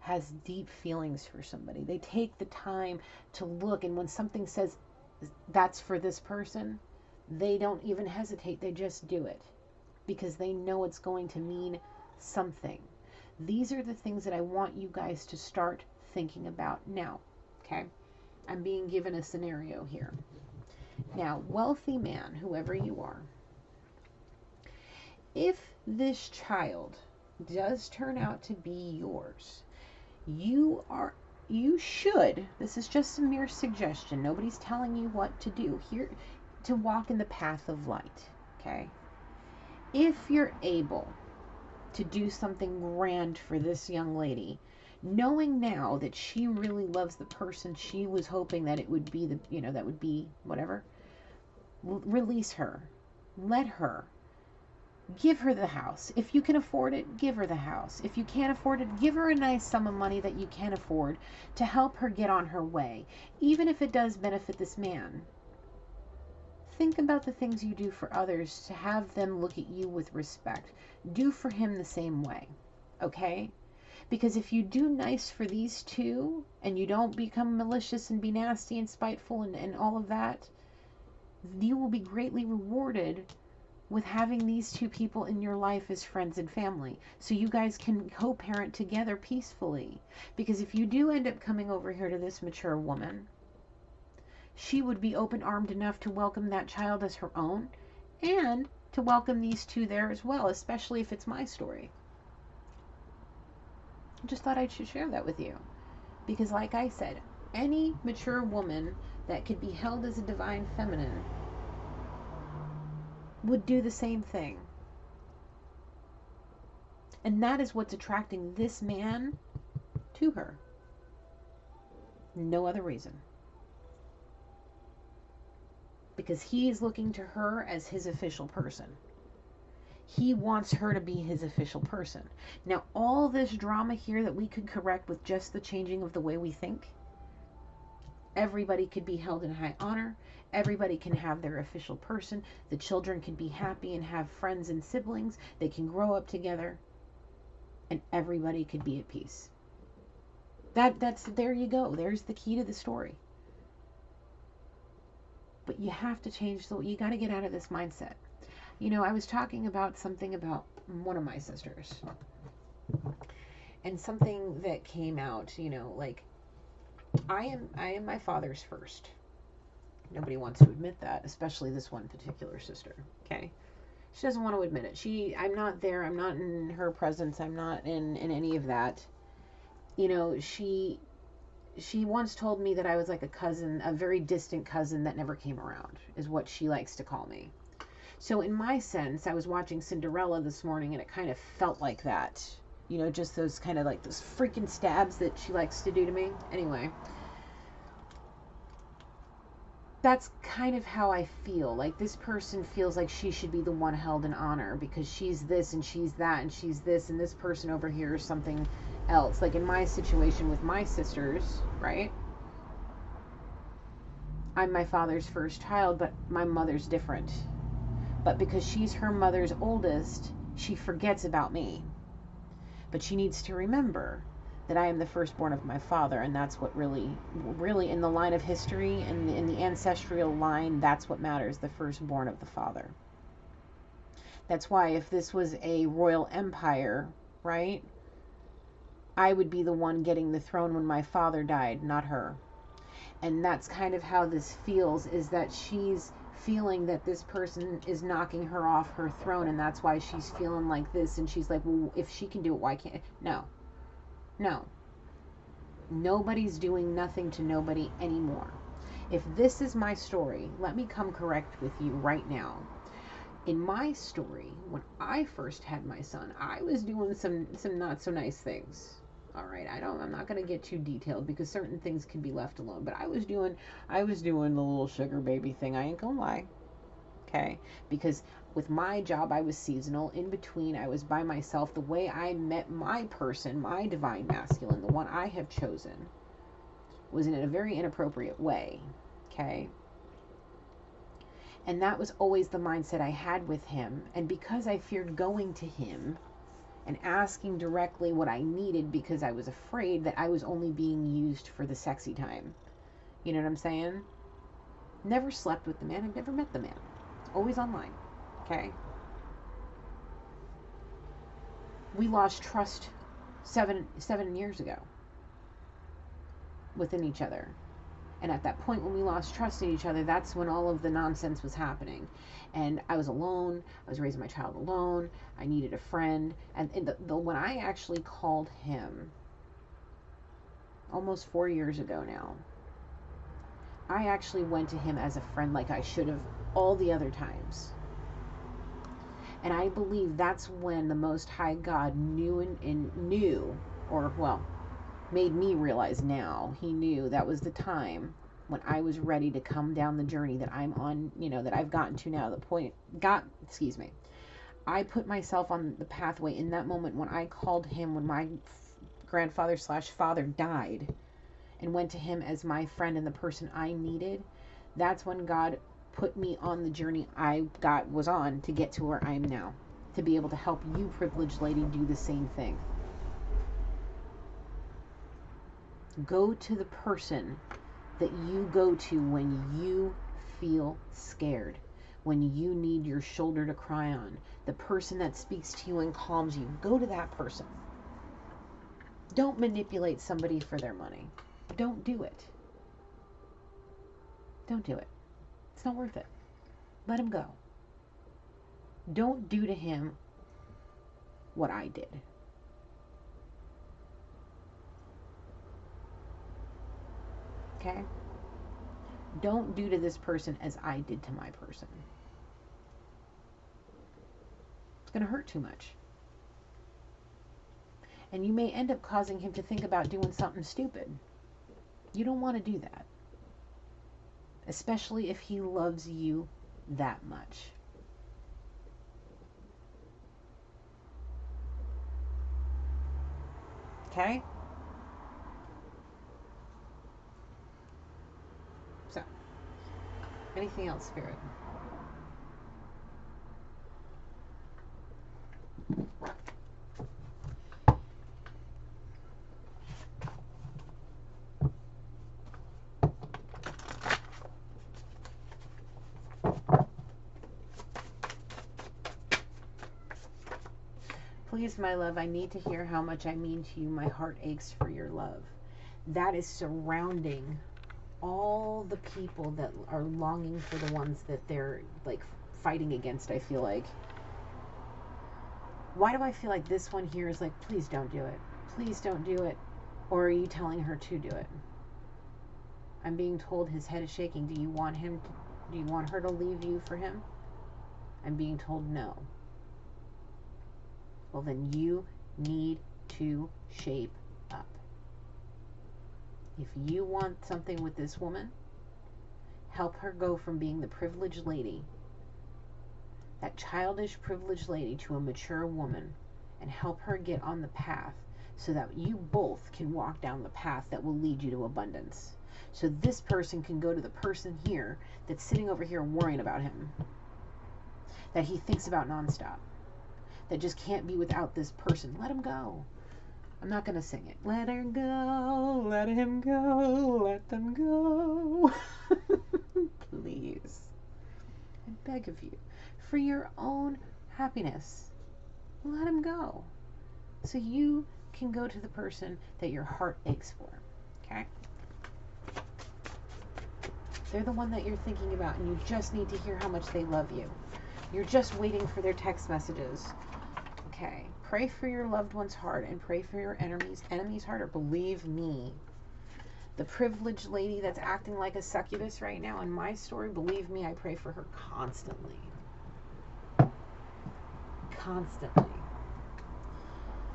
has deep feelings for somebody. They take the time to look, and when something says that's for this person, they don't even hesitate. They just do it because they know it's going to mean something. These are the things that I want you guys to start thinking about now. Okay? I'm being given a scenario here. Now, wealthy man, whoever you are, if this child does turn out to be yours, you should, this is just a mere suggestion, nobody's telling you what to do here, to walk in the path of light. Okay? If you're able to do something grand for this young lady, knowing now that she really loves the person she was hoping that it would be, that would be whatever, release her. Let her. Give her the house. If you can afford it, give her the house. If you can't afford it, give her a nice sum of money that you can afford to help her get on her way, even if it does benefit this man. Think about the things you do for others to have them look at you with respect. Do for him the same way. Okay? Because if you do nice for these two and you don't become malicious and be nasty and spiteful and all of that, you will be greatly rewarded with having these two people in your life as friends and family, so you guys can co-parent together peacefully. Because if you do end up coming over here to this mature woman, she would be open-armed enough to welcome that child as her own and to welcome these two there as well, especially if it's my story. I just thought I should share that with you. Because like I said, any mature woman that could be held as a divine feminine would do the same thing. And that is what's attracting this man to her. No other reason. Because he's looking to her as his official person. He wants her to be his official person. Now, all this drama here that we could correct with just the changing of the way we think, everybody could be held in high honor. Everybody can have their official person. The children can be happy and have friends and siblings. They can grow up together. And everybody could be at peace. There you go. There's the key to the story. But you have to change, you got to get out of this mindset. I was talking about something about one of my sisters. And something that came out, like, I am my father's first. Nobody wants to admit that, especially this one particular sister. Okay? She doesn't want to admit it. I'm not there. I'm not in her presence. I'm not in any of that. You know, she once told me that I was like a cousin, a very distant cousin that never came around, is what she likes to call me. So in my sense, I was watching Cinderella this morning and it kind of felt like that. You know, just those kind of like those freaking stabs that she likes to do to me. Anyway, that's kind of how I feel. Like, this person feels like she should be the one held in honor because she's this and she's that and she's this, and this person over here is something else. Like in my situation with my sisters, right? I'm my father's first child, but my mother's different. But because she's her mother's oldest, she forgets about me. But she needs to remember that I am the firstborn of my father, and that's what really in the line of history and in the ancestral line, that's what matters, the firstborn of the father. That's why if this was a royal empire, right, I would be the one getting the throne when my father died, not her. And that's kind of how this feels, is that she's feeling that this person is knocking her off her throne, and that's why she's feeling like this, and she's like, well, if she can do it, why can't? No, nobody's doing nothing to nobody anymore. If this is my story, let me come correct with you right now. In my story, when I first had my son, I was doing some not so nice things. All right, I'm not going to get too detailed because certain things can be left alone, but I was doing the little sugar baby thing. I ain't going to lie. Okay? Because with my job, I was seasonal. In between, I was by myself. The way I met my person, my divine masculine, the one I have chosen, was in a very inappropriate way. Okay? And that was always the mindset I had with him. And because I feared going to him and asking directly what I needed, because I was afraid that I was only being used for the sexy time. You know what I'm saying? Never slept with the man. I've never met the man. Always online. Okay? We lost trust seven years ago within each other. And at that point when we lost trust in each other, that's when all of the nonsense was happening. And I was alone. I was raising my child alone. I needed a friend. And when I actually called him almost 4 years ago now, I actually went to him as a friend like I should have all the other times. And I believe that's when the Most High God knew, or well, made me realize now, he knew that was the time when I was ready to come down the journey that I'm on, that I've gotten to now, I put myself on the pathway in that moment when I called him, when my grandfather/father died, and went to him as my friend and the person I needed. That's when God put me on the journey I was on to get to where I am now, to be able to help you, privileged lady, do the same thing. Go to the person that you go to when you feel scared, when you need your shoulder to cry on, the person that speaks to you and calms you. Go to that person. Don't manipulate somebody for their money. Don't do it. Don't do it. It's not worth it. Let him go. Don't do to him what I did. Okay? Don't do to this person as I did to my person. It's going to hurt too much. And you may end up causing him to think about doing something stupid. You don't want to do that. Especially if he loves you that much. Okay? So, anything else, Spirit? Please, my love, I need to hear how much I mean to you. My heart aches for your love. That is surrounding all the people that are longing for the ones that they're like fighting against, I feel like. Why do I feel like this one here is like, please don't do it. Please don't do it. Or are you telling her to do it? I'm being told his head is shaking. Do you want her to leave you for him? I'm being told no. Well, then you need to shape up. If you want something with this woman, help her go from being the privileged lady, that childish privileged lady, to a mature woman, and help her get on the path so that you both can walk down the path that will lead you to abundance. So this person can go to the person here that's sitting over here worrying about him, that he thinks about nonstop, that just can't be without this person. Let him go. I'm not going to sing it. Let her go, let him go, let them go. Please. I beg of you, for your own happiness, let him go. So you can go to the person that your heart aches for. Okay? They're the one that you're thinking about, and you just need to hear how much they love you. You're just waiting for their text messages. Okay? Pray for your loved one's heart and pray for your enemy's heart. Or believe me, the privileged lady that's acting like a succubus right now in my story, believe me, I pray for her constantly. Constantly.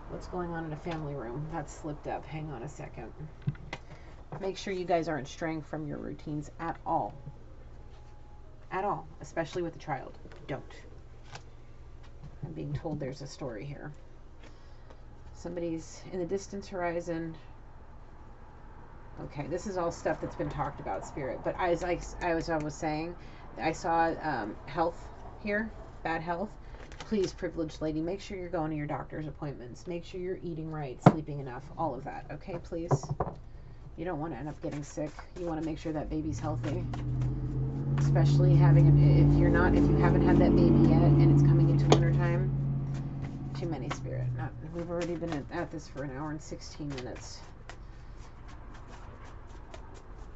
What's going on in a family room? That slipped up. Hang on a second. Make sure you guys aren't straying from your routines at all. At all. Especially with a child. Don't. I'm being told there's a story here. Somebody's in the distance horizon. Okay, this is all stuff that's been talked about, Spirit. But as I was saying, I saw health here, bad health. Please, privileged lady, make sure you're going to your doctor's appointments. Make sure you're eating right, sleeping enough, all of that. Okay, please? You don't want to end up getting sick. You want to make sure that baby's healthy. Especially if you haven't had that baby yet and it's coming into wintertime. Too many, Spirit. We've already been at this for 1 hour and 16 minutes.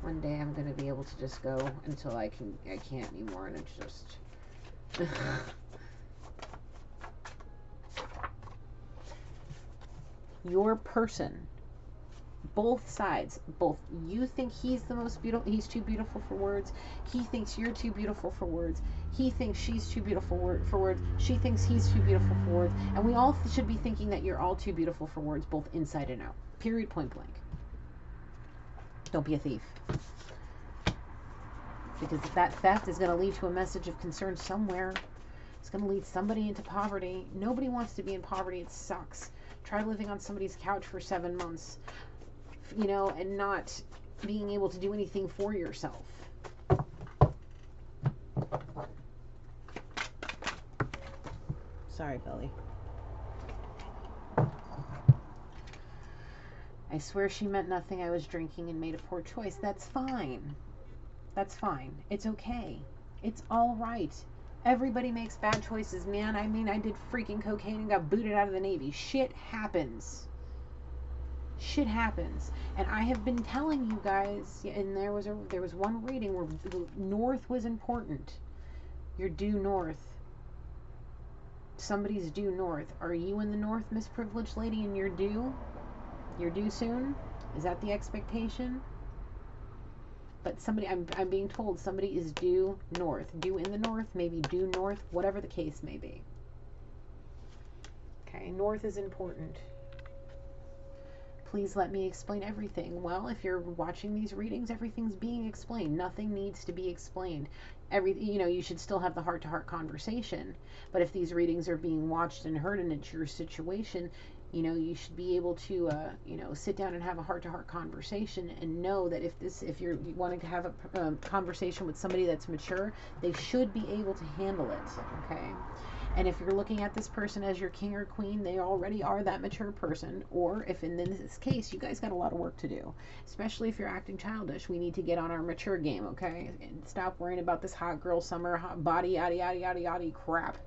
One day I'm going to be able to just go until I can't anymore, and it's just... Your person, both sides, both you think he's the most beautiful, he's too beautiful for words, he thinks you're too beautiful for words, he thinks she's too beautiful for words, she thinks he's too beautiful for words, and we all should be thinking that you're all too beautiful for words, both inside and out. Period, point blank. Don't be a thief. Because that theft is going to lead to a message of concern somewhere. It's going to lead somebody into poverty. Nobody wants to be in poverty. It sucks. Try living on somebody's couch for 7 months, and not being able to do anything for yourself. Sorry, Billy. I swear she meant nothing. I was drinking and made a poor choice. That's fine. That's fine. It's okay. It's all right. Everybody makes bad choices, man. I mean, I did freaking cocaine and got booted out of the Navy. Shit happens. Shit happens. And I have been telling you guys, and there was one reading where north was important. You're due north. Somebody's due north. Are you in the north, Miss Privileged Lady, and you're due? You're due soon? Is that the expectation? But I'm being told somebody is due north. Due in the north, maybe due north, whatever the case may be. Okay, north is important. Please let me explain everything. Well, if you're watching these readings, everything's being explained. Nothing needs to be explained. You should still have the heart-to-heart conversation. But if these readings are being watched and heard and it's your situation, you should be able to, sit down and have a heart-to-heart conversation and know that if you're wanting to have a conversation with somebody that's mature, they should be able to handle it, okay? And if you're looking at this person as your king or queen, they already are that mature person. Or if in this case, you guys got a lot of work to do, especially if you're acting childish. We need to get on our mature game, okay? And stop worrying about this hot girl summer, hot body, yada, yada, yada, yada crap.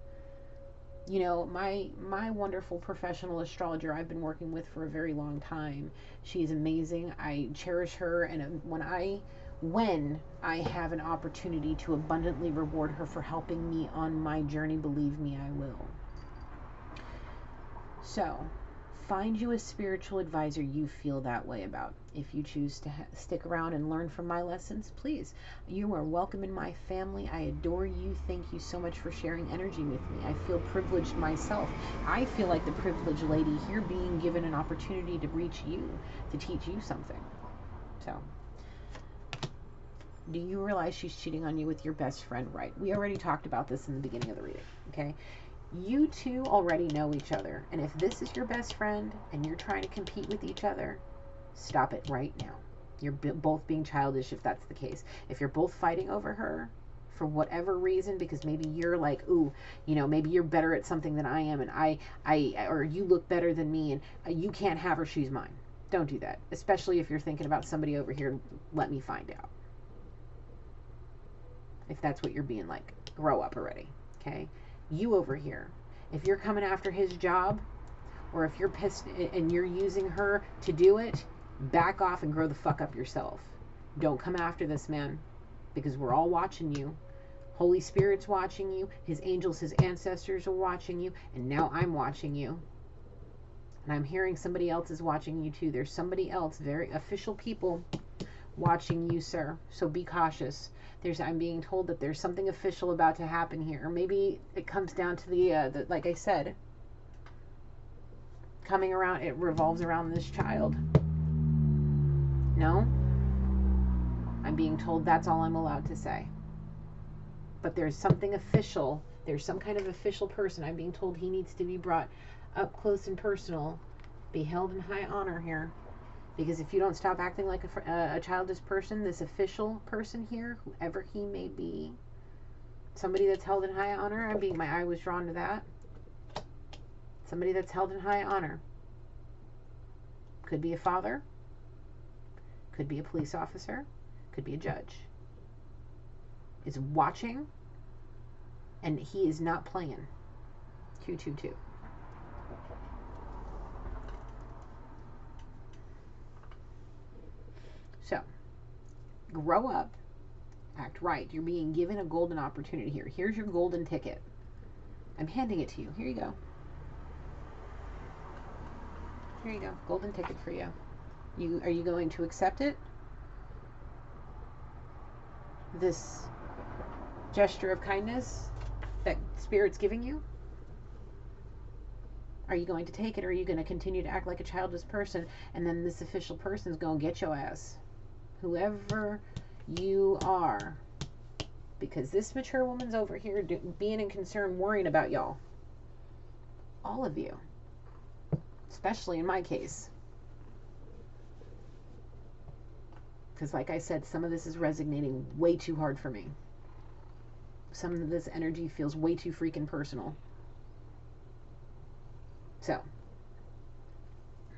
My wonderful professional astrologer I've been working with for a very long time. She's amazing. I cherish her, and when I have an opportunity to abundantly reward her for helping me on my journey, believe me, I will. So, find you a spiritual advisor you feel that way about. If you choose to stick around and learn from my lessons, please. You are welcome in my family. I adore you. Thank you so much for sharing energy with me. I feel privileged myself. I feel like the privileged lady here, being given an opportunity to reach you, to teach you something. So, do you realize she's cheating on you with your best friend? Right. We already talked about this in the beginning of the reading, okay? You two already know each other. And if this is your best friend and you're trying to compete with each other, stop it right now. You're both being childish if that's the case. If you're both fighting over her for whatever reason, because maybe you're like, ooh, you know, maybe you're better at something than I am, and or you look better than me, and you can't have her, she's mine. Don't do that. Especially if you're thinking about somebody over here, let me find out. If that's what you're being like, grow up already, okay? You over here, if you're coming after his job, or if you're pissed and you're using her to do it, back off and grow the fuck up yourself. Don't come after this man, because we're all watching you. Holy Spirit's watching you. His angels, his ancestors are watching you. And now I'm watching you. And I'm hearing somebody else is watching you too. There's somebody else, very official people, watching you, sir. So be cautious. I'm being told that there's something official about to happen here. Maybe it comes down to the like I said, coming around, it revolves around this child. No? I'm being told that's all I'm allowed to say. But there's something official. There's some kind of official person. I'm being told he needs to be brought up close and personal, be held in high honor here. Because if you don't stop acting like a childish person, this official person here, whoever he may be, somebody that's held in high honor, my eye was drawn to that. Somebody that's held in high honor. Could be a father. Could be a police officer. Could be a judge. Is watching. And he is not playing. 222. So, grow up, act right. You're being given a golden opportunity here. Here's your golden ticket. I'm handing it to you. Here you go. Here you go. Golden ticket for you. Are you going to accept it? This gesture of kindness that Spirit's giving you? Are you going to take it, or are you going to continue to act like a childish person, and then this official person's going to get your ass? Whoever you are. Because this mature woman's over here being in concern, worrying about y'all. All of you. Especially in my case. Because like I said, some of this is resonating way too hard for me. Some of this energy feels way too freaking personal. So.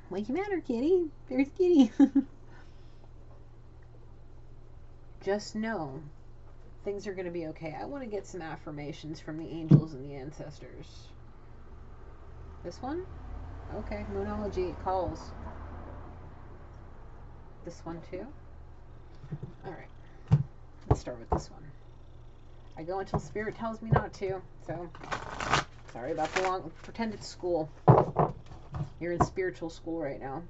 Wake you matter, kitty. There's kitty. Just know things are going to be okay. I want to get some affirmations from the angels and the ancestors. This one? Okay, Moonology calls. This one too? Alright, let's start with this one. I go until Spirit tells me not to, so sorry about the long, pretend it's school. You're in spiritual school right now.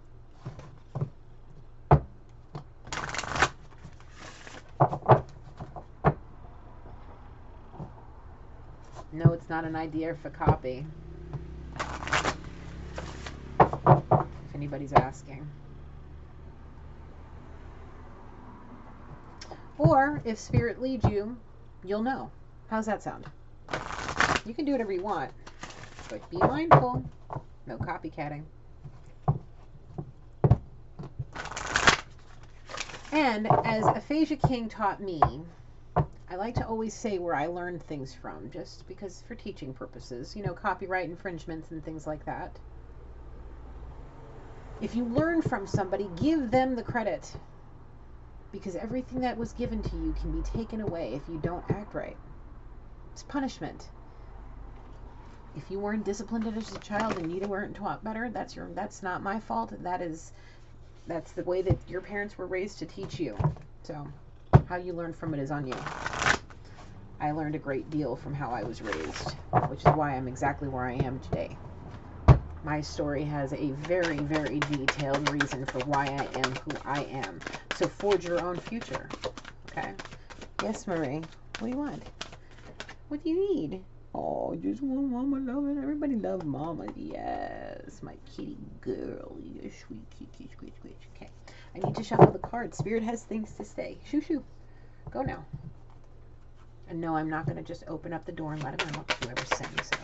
No, it's not an idea for copy. If anybody's asking. Or, if Spirit leads you, you'll know. How's that sound? You can do whatever you want, but be mindful. No copycatting. And as Aphasia King taught me, I like to always say where I learned things from, just because for teaching purposes, you know, copyright infringements and things like that. If you learn from somebody, give them the credit, because everything that was given to you can be taken away if you don't act right. It's punishment. If you weren't disciplined as a child and you weren't taught better, that's not my fault. That's the way that your parents were raised to teach you. So how you learn from it is on you. I learned a great deal from how I was raised, which is why I'm exactly where I am today. My story has a very, very detailed reason for why I am who I am. So forge your own future. Okay? Yes, Marie. What do you want? What do you need? Oh, just want mama loving. Everybody loves mama. Yes, my kitty girl. You're sweet kitty, squeak, squeak. Okay. I need to shuffle the cards. Spirit has things to say. Shoo, shoo. Go now. And no, I'm not going to just open up the door and let him out. Whoever sends it.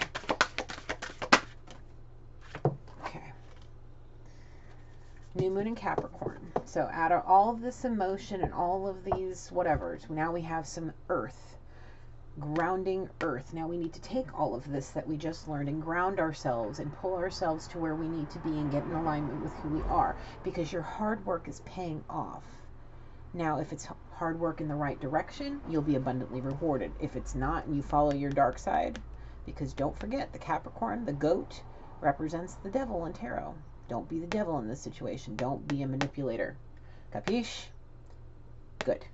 Okay. New Moon in Capricorn. So out of all of this emotion and all of these whatevers, now we have some earth. Grounding earth. Now we need to take all of this that we just learned and ground ourselves and pull ourselves to where we need to be and get in alignment with who we are, because your hard work is paying off. Now, if it's hard work in the right direction, you'll be abundantly rewarded. If it's not, and you follow your dark side, because don't forget, the Capricorn, the goat, represents the devil in tarot. Don't be the devil in this situation. Don't be a manipulator. Capiche? Good.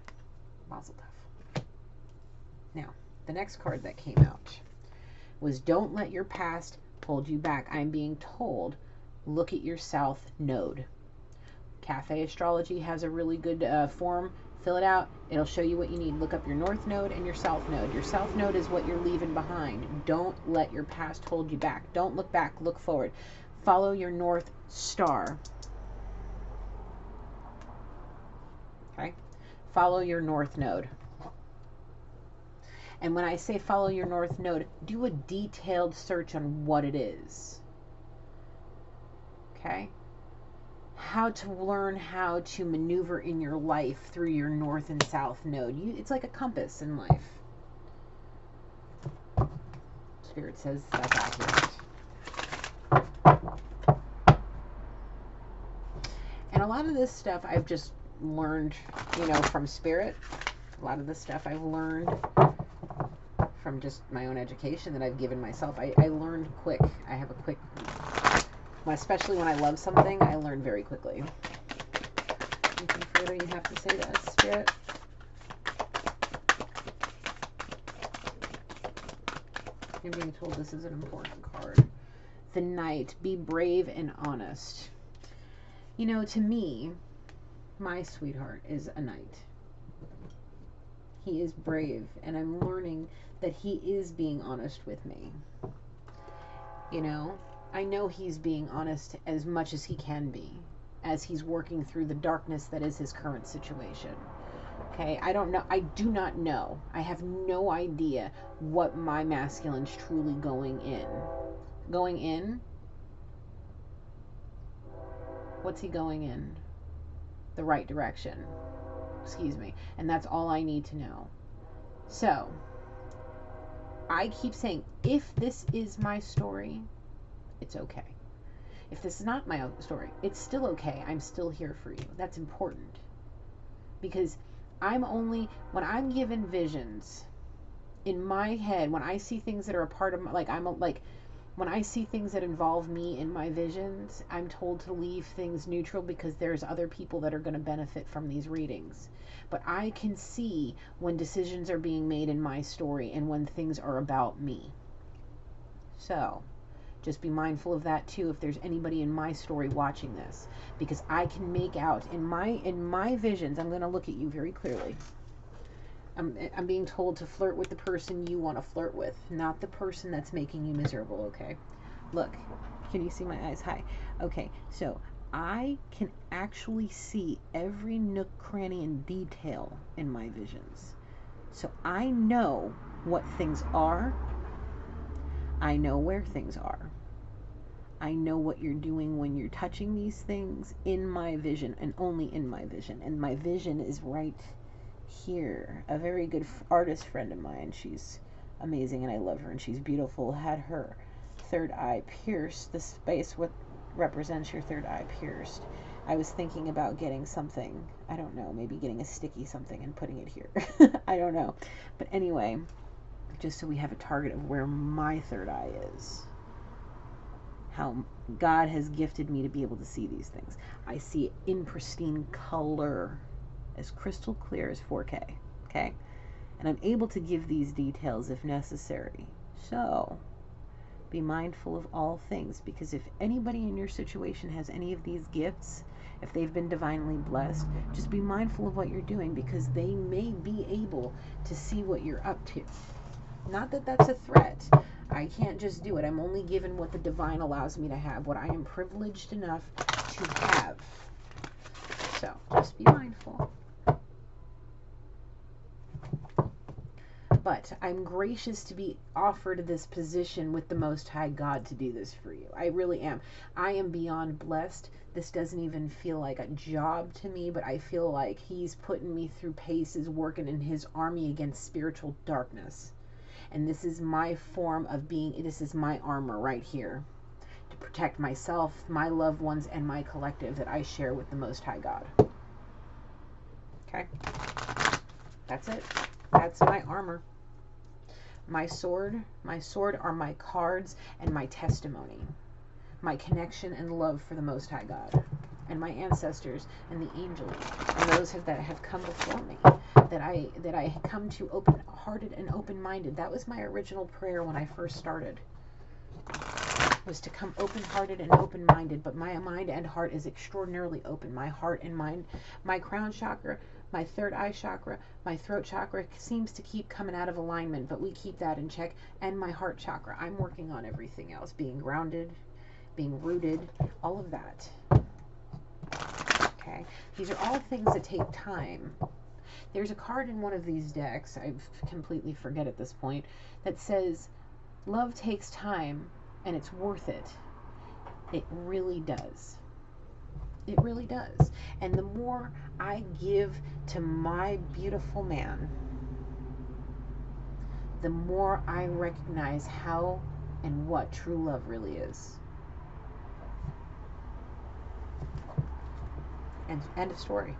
Mazel tov. Now, the next card that came out was don't let your past hold you back. I'm being told, look at your south node. Cafe Astrology has a really good form. Fill it out. It'll show you what you need. Look up your north node and your south node. Your south node is what you're leaving behind. Don't let your past hold you back. Don't look back. Look forward. Follow your north star. Okay? Follow your north node. And when I say follow your north node, do a detailed search on what it is. Okay? How to learn how to maneuver in your life through your north and south node. It's like a compass in life. Spirit says that's accurate. And a lot of this stuff I've just learned, from Spirit. A lot of this stuff I've learned from just my own education that I've given myself. I learned quick. I have a quick, especially when I love something, I learn very quickly. Anything further you have to say to us, Spirit? You're being told this is an important card. The Knight. Be brave and honest. To me, my sweetheart is a knight. He is brave, and I'm learning that he is being honest with me. I know he's being honest as much as he can be, as he's working through the darkness that is his current situation. Okay, I don't know. I do not know. I have no idea what my masculine's truly going in. Going in? What's he going in? The right direction. Excuse me. And that's all I need to know. So, I keep saying, if this is my story, it's okay. If this is not my story, it's still okay. I'm still here for you. That's important. Because when I'm given visions in my head, when I see things that are a part of my, when I see things that involve me in my visions, I'm told to leave things neutral because there's other people that are going to benefit from these readings. But I can see when decisions are being made in my story and when things are about me. So, just be mindful of that too if there's anybody in my story watching this. Because I can make out, in my visions, I'm going to look at you very clearly. I'm being told to flirt with the person you want to flirt with, not the person that's making you miserable, okay? Look, can you see my eyes? Hi. Okay, so I can actually see every nook, cranny, and detail in my visions. So I know what things are. I know where things are. I know what you're doing when you're touching these things in my vision, and only in my vision. And my vision is right here. A very good artist friend of mine, she's amazing and I love her and she's beautiful, had her third eye pierced. The space what represents your third eye pierced. I was thinking about getting something, I don't know, maybe getting a sticky something and putting it here. I don't know. But anyway, just so we have a target of where my third eye is. How God has gifted me to be able to see these things. I see it in pristine color, as crystal clear as 4K, okay? And I'm able to give these details if necessary. So, Be mindful of all things, because if anybody in your situation has any of these gifts, if they've been divinely blessed, just be mindful of what you're doing, because they may be able to see what you're up to. Not that that's a threat. I can't just do it. I'm only given what the divine allows me to have, what I am privileged enough to have. So just be mindful. But I'm gracious to be offered this position with the Most High God to do this for you. I really am. I am beyond blessed. This doesn't even feel like a job to me, but I feel like He's putting me through paces, working in His army against spiritual darkness. And this is my form of being, this is my armor right here to protect myself, my loved ones, and my collective that I share with the Most High God. Okay? That's it. That's my armor. My sword are my cards and my testimony. My connection and love for the Most High God. And my ancestors and the angels and those that have come before me, that I come to open-hearted and open-minded. That was my original prayer when I first started, was to come open-hearted and open-minded. But my mind and heart is extraordinarily open. My heart and mind, my crown chakra, my third eye chakra, my throat chakra seems to keep coming out of alignment, but we keep that in check. And my heart chakra. I'm working on everything else, being grounded, being rooted, all of that. Okay, these are all things that take time. There's a card in one of these decks, I completely forget at this point, that says, love takes time and it's worth it. It really does. It really does. And the more I give to my beautiful man, the more I recognize how and what true love really is. And end of story.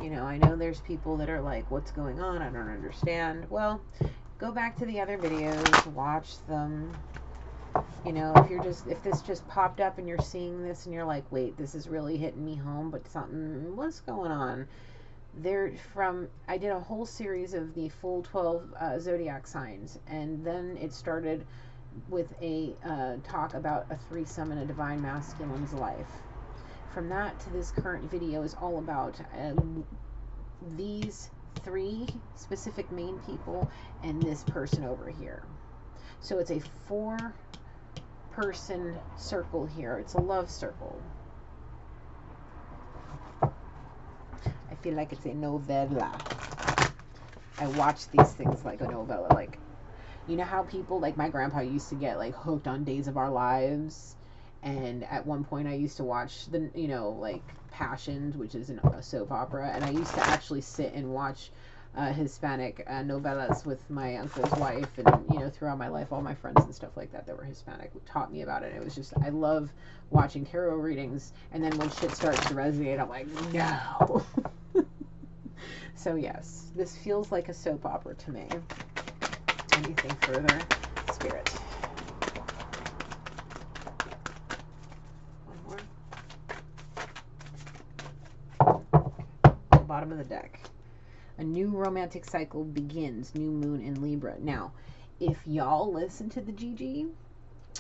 You know, I know there's people that are like, what's going on? I don't understand. Well, go back to the other videos, watch them. You know, if this just popped up and you're seeing this and you're like, wait, this is really hitting me home, but what's going on? I did a whole series of the full 12 zodiac signs, and then it started with a talk about a threesome in a divine masculine's life. From that to this current video is all about these three specific main people and this person over here. So it's a 4-person circle here. It's a love circle. I feel like it's a novella. I watch these things like a novella. Like, you know how people, like my grandpa used to get like hooked on Days of Our Lives, and at one point I used to watch the, you know, like Passions, which is a soap opera, and I used to actually sit and watch Hispanic novellas with my uncle's wife, and you know, throughout my life, all my friends and stuff like that were Hispanic taught me about it. It was just, I love watching tarot readings, and then when shit starts to resonate, I'm like, no. So yes, this feels like a soap opera to me. Anything further? Spirit. One more. The bottom of the deck. A new romantic cycle begins. New moon in Libra. Now, if y'all listen to the GG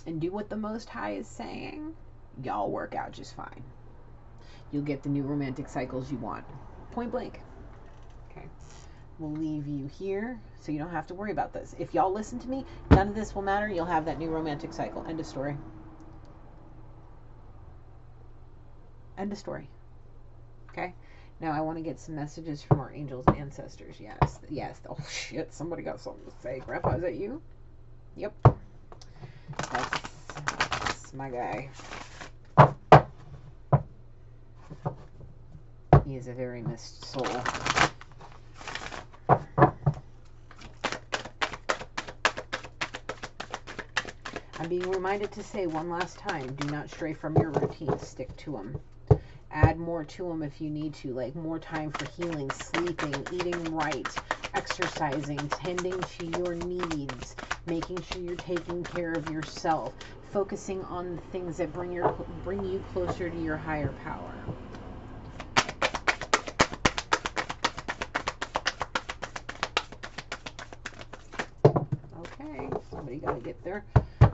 and do what the Most High is saying, y'all work out just fine. You'll get the new romantic cycles you want. Point blank. Okay. We'll leave you here so you don't have to worry about this. If y'all listen to me, none of this will matter. You'll have that new romantic cycle. End of story. End of story. Okay? Now I want to get some messages from our angels and ancestors. Yes. Yes. Oh, shit. Somebody got something to say. Grandpa, is that you? Yep. That's my guy. He is a very missed soul. I'm being reminded to say one last time, do not stray from your routine. Stick to them. Add more to them if you need to, like more time for healing, sleeping, eating right, exercising, tending to your needs, making sure you're taking care of yourself, focusing on the things that bring you closer to your higher power. Okay, somebody got to get there.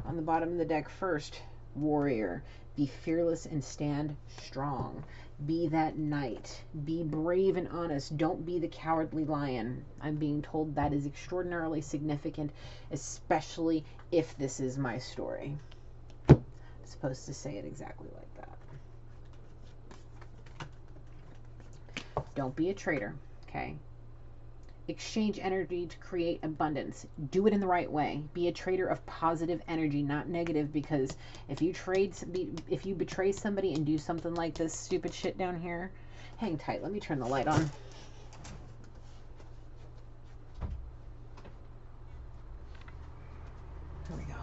On the bottom of the deck first, Warrior. Be fearless and stand strong. Be that knight. Be brave and honest. Don't be the cowardly lion. I'm being told that is extraordinarily significant, especially if this is my story. I'm supposed to say it exactly like that. Don't be a traitor, okay? Exchange energy to create abundance. Do it in the right way. Be a trader of positive energy, not negative, because if you betray somebody and do something like this stupid shit down here, hang tight. Let me turn the light on. There we go.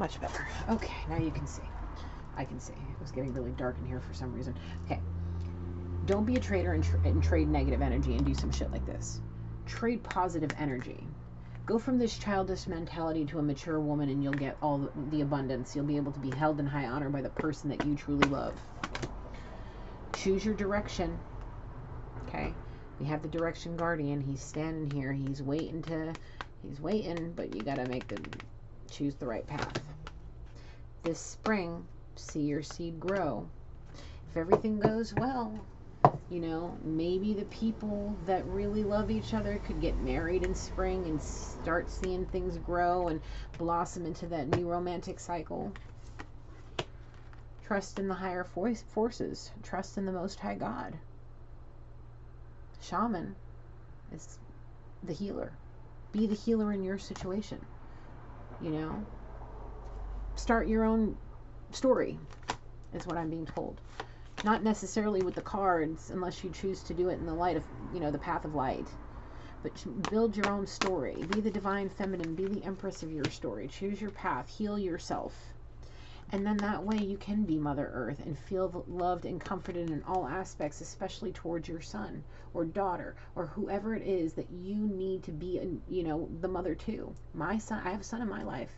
Much better. Okay, now you can see. I can see. It was getting really dark in here for some reason. Okay. Don't be a trader and trade negative energy and do some shit like this. Trade positive energy. Go from this childish mentality to a mature woman and you'll get all the abundance. You'll be able to be held in high honor by the person that you truly love. Choose your direction. Okay? We have the direction guardian. He's standing here. He's waiting, but you gotta choose the right path. This spring, see your seed grow. If everything goes well, you know, maybe the people that really love each other could get married in spring and start seeing things grow and blossom into that new romantic cycle. Trust in the higher forces. Trust in the Most High God. Shaman is the healer. Be the healer in your situation. You know? Start your own story, is what I'm being told. Not necessarily with the cards, unless you choose to do it in the light of, you know, the path of light. But build your own story. Be the divine feminine. Be the empress of your story. Choose your path. Heal yourself. And then that way you can be Mother Earth and feel loved and comforted in all aspects, especially towards your son or daughter or whoever it is that you need to be, you know, the mother to. My son, I have a son in my life.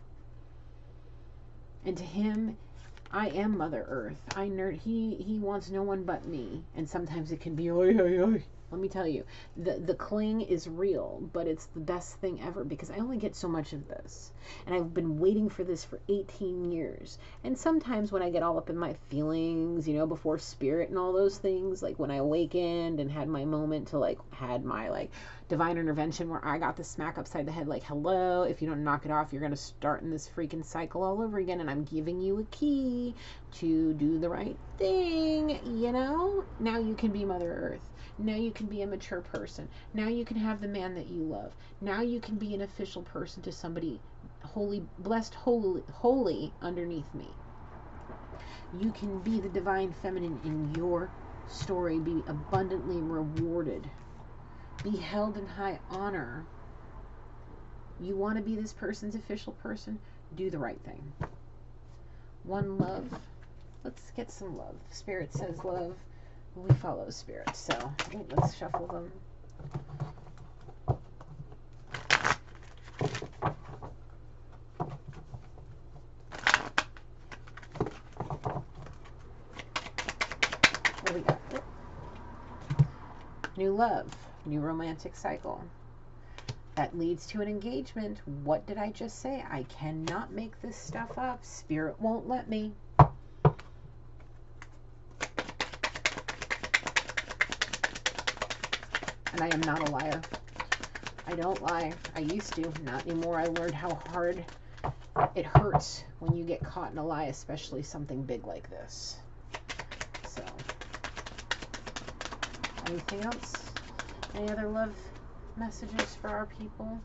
And to him, I am Mother Earth. He wants no one but me. And sometimes it can be, oi, oi, oi. Let me tell you, the cling is real, but it's the best thing ever because I only get so much of this. And I've been waiting for this for 18 years. And sometimes when I get all up in my feelings, you know, before spirit and all those things, like when I awakened and had my moment to had my divine intervention where I got the smack upside the head, like, hello, if you don't knock it off, you're going to start in this freaking cycle all over again. And I'm giving you a key to do the right thing, you know? Now you can be Mother Earth. Now you can be a mature person. Now you can have the man that you love. Now you can be an official person to somebody holy, blessed, holy underneath me. You can be the divine feminine in your story. Be abundantly rewarded. Be held in high honor. You want to be this person's official person? Do the right thing. One love. Let's get some love. Spirit says love. We follow Spirit, so let's shuffle them. What do we got? New love, new romantic cycle. That leads to an engagement. What did I just say? I cannot make this stuff up. Spirit won't let me. And I am not a liar. I don't lie. I used to. Not anymore. I learned how hard it hurts when you get caught in a lie, especially something big like this. So, anything else? Any other love messages for our people?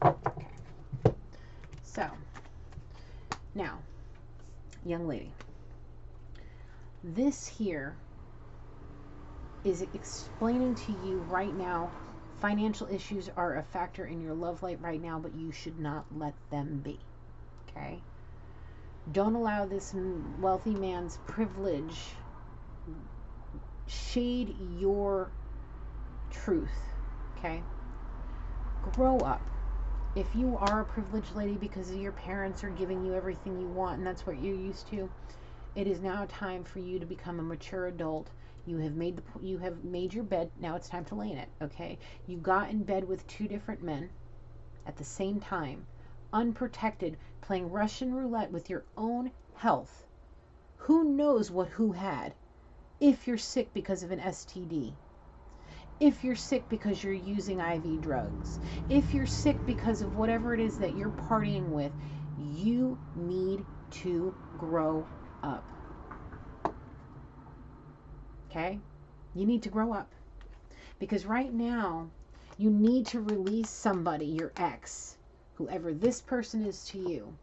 Okay. So, now, young lady, this here is explaining to you right now, financial issues are a factor in your love life right now, but you should not let them be. Okay? Don't allow this wealthy man's privilege shade your truth. Okay? Grow up. If you are a privileged lady because your parents are giving you everything you want and that's what you're used to, it is now time for you to become a mature adult. You have made your bed. Now it's time to lay in it. Okay? You got in bed with 2 different men at the same time, unprotected, playing Russian roulette with your own health. Who knows what who had? If you're sick because of an STD, if you're sick because you're using IV drugs, if you're sick because of whatever it is that you're partying with, you need to grow up. Okay? You need to grow up. Because right now, you need to release somebody, your ex, whoever this person is to you.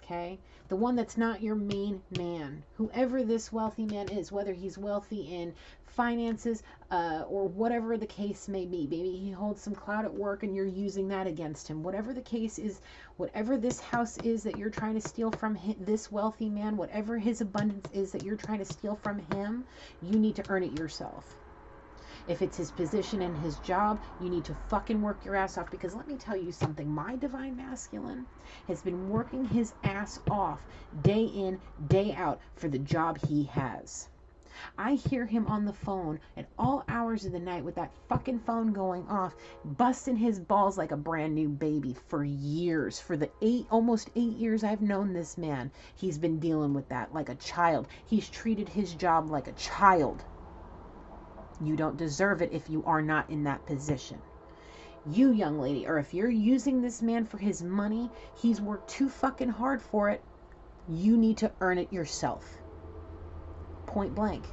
Okay? The one that's not your main man. Whoever this wealthy man is, whether he's wealthy in finances or whatever the case may be. Maybe he holds some clout at work and you're using that against him. Whatever the case is, whatever this house is that you're trying to steal from this wealthy man, whatever his abundance is that you're trying to steal from him, you need to earn it yourself. If it's his position and his job, you need to fucking work your ass off. Because let me tell you something. My divine masculine has been working his ass off day in, day out for the job he has. I hear him on the phone at all hours of the night with that fucking phone going off, busting his balls like a brand new baby for years. For the almost 8 years I've known this man, he's been dealing with that like a child. He's treated his job like a child. You don't deserve it if you are not in that position. You, young lady, or if you're using this man for his money, he's worked too fucking hard for it. You need to earn it yourself. Point blank.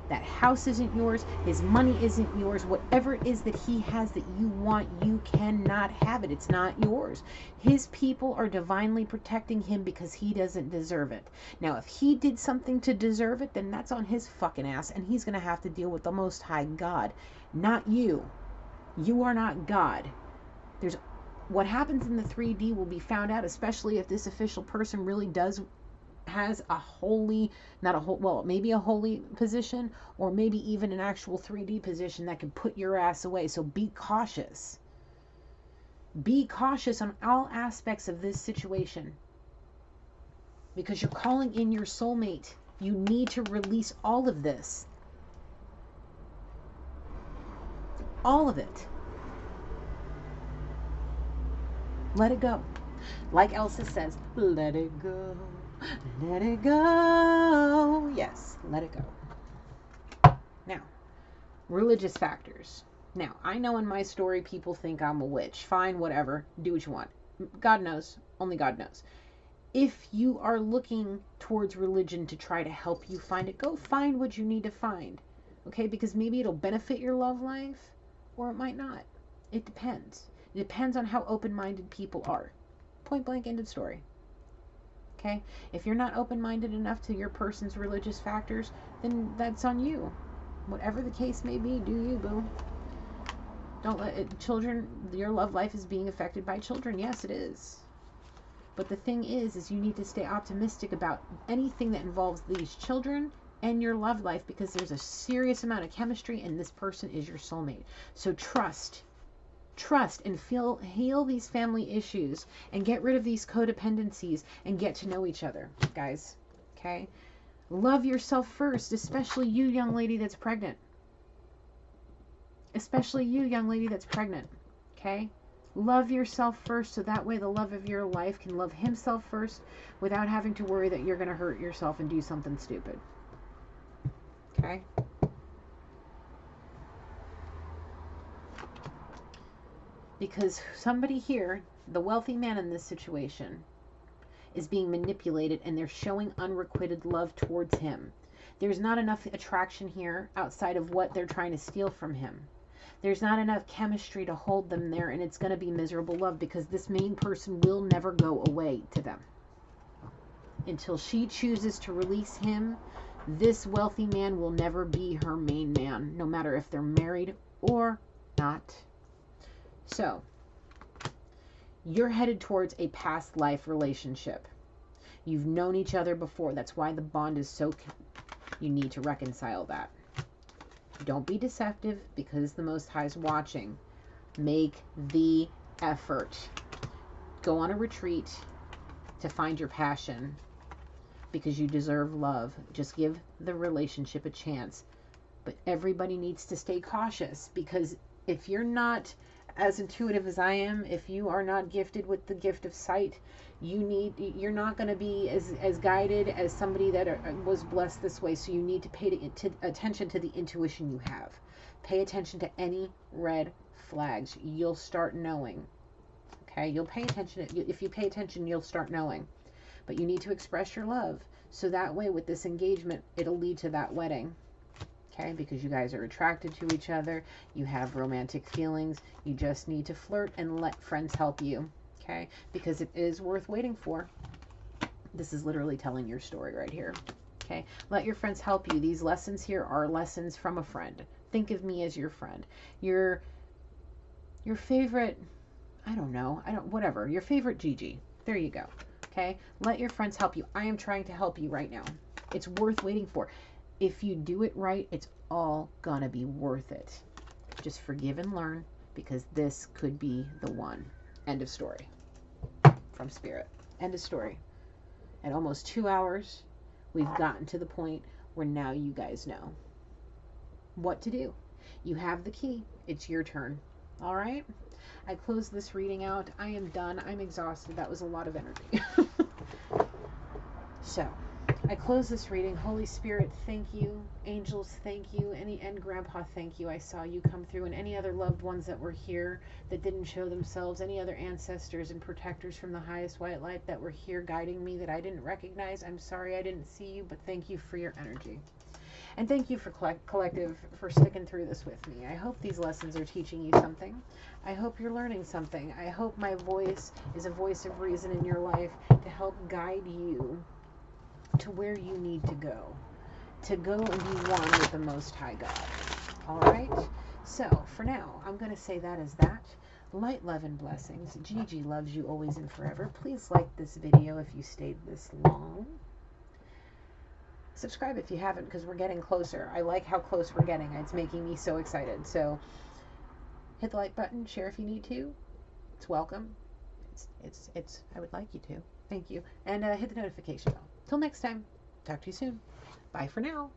That house isn't yours. His money isn't yours. Whatever it is that he has that you want, you cannot have it. It's not yours. His people are divinely protecting him because he doesn't deserve it. Now, if he did something to deserve it, then that's on his fucking ass, and he's going to have to deal with the Most High God, not you. You are not God. There's what happens in the 3D will be found out, especially if this official person really has a holy, maybe a holy position, or maybe even an actual 3D position that can put your ass away. So be cautious. Be cautious on all aspects of this situation. Because you're calling in your soulmate. You need to release all of this. All of it. Let it go. Like Elsa says, let it go. Let it go. Yes, let it go. Now, religious factors. Now, I know in my story people think I'm a witch. Fine, whatever. Do what you want. God knows. Only God knows. If you are looking towards religion to try to help you find it, go find what you need to find. Okay? Because maybe it'll benefit your love life, or it might not. It depends. It depends on how open-minded people are. Point blank, ended story. Okay? If you're not open-minded enough to your person's religious factors, then that's on you. Whatever the case may be, do you, boo. Don't let it, children, your love life is being affected by children. Yes, it is. But the thing is you need to stay optimistic about anything that involves these children and your love life, because there's a serious amount of chemistry and this person is your soulmate. So trust and heal these family issues and get rid of these codependencies and get to know each other, guys. Okay? Love yourself first, especially you, young lady that's pregnant. Especially you, young lady that's pregnant. Okay? Love yourself first, so that way the love of your life can love himself first without having to worry that you're going to hurt yourself and do something stupid. Okay? Because somebody here, the wealthy man in this situation, is being manipulated and they're showing unrequited love towards him. There's not enough attraction here outside of what they're trying to steal from him. There's not enough chemistry to hold them there, and it's going to be miserable love because this main person will never go away to them. Until she chooses to release him, this wealthy man will never be her main man, no matter if they're married or not. So, you're headed towards a past life relationship. You've known each other before. That's why the bond is so... You need to reconcile that. Don't be deceptive, because the Most High is watching. Make the effort. Go on a retreat to find your passion, because you deserve love. Just give the relationship a chance. But everybody needs to stay cautious, because if you're not as intuitive as I am, if you are not gifted with the gift of sight, you're not going to be as guided as somebody that was blessed this way. So you need to pay attention to the intuition you have. Pay attention to any red flags. You'll start knowing. Okay, you'll pay attention. If you pay attention, you'll start knowing. But you need to express your love, so that way with this engagement, it'll lead to that wedding. Okay, because you guys are attracted to each other, you have romantic feelings, you just need to flirt and let friends help you. Okay, because it is worth waiting for. This is literally telling your story right here. Okay, let your friends help you. These lessons here are lessons from a friend. Think of me as your friend. Your favorite, whatever, your favorite Gigi. There you go. Okay, let your friends help you. I am trying to help you right now. It's worth waiting for. If you do it right, it's all gonna be worth it. Just forgive and learn, because this could be the one. End of story. From Spirit. End of story. At almost 2 hours, we've gotten to the point where now you guys know what to do. You have the key. It's your turn. All right? I close this reading out. I am done. I'm exhausted. That was a lot of energy. So, I close this reading. Holy Spirit, thank you. Angels, thank you. And Grandpa, thank you. I saw you come through. And any other loved ones that were here that didn't show themselves, any other ancestors and protectors from the highest white light that were here guiding me that I didn't recognize, I'm sorry I didn't see you, but thank you for your energy. And thank you for Collective for sticking through this with me. I hope these lessons are teaching you something. I hope you're learning something. I hope my voice is a voice of reason in your life to help guide you to where you need to go and be one with the Most High God. All right? So, for now, I'm going to say that as that. Light, love, and blessings. Gigi loves you always and forever. Please like this video if you stayed this long. Subscribe if you haven't, because we're getting closer. I like how close we're getting. It's making me so excited. So, hit the like button. Share if you need to. It's welcome. It's I would like you to. Thank you. And hit the notification bell. Till next time. Talk to you soon. Bye for now.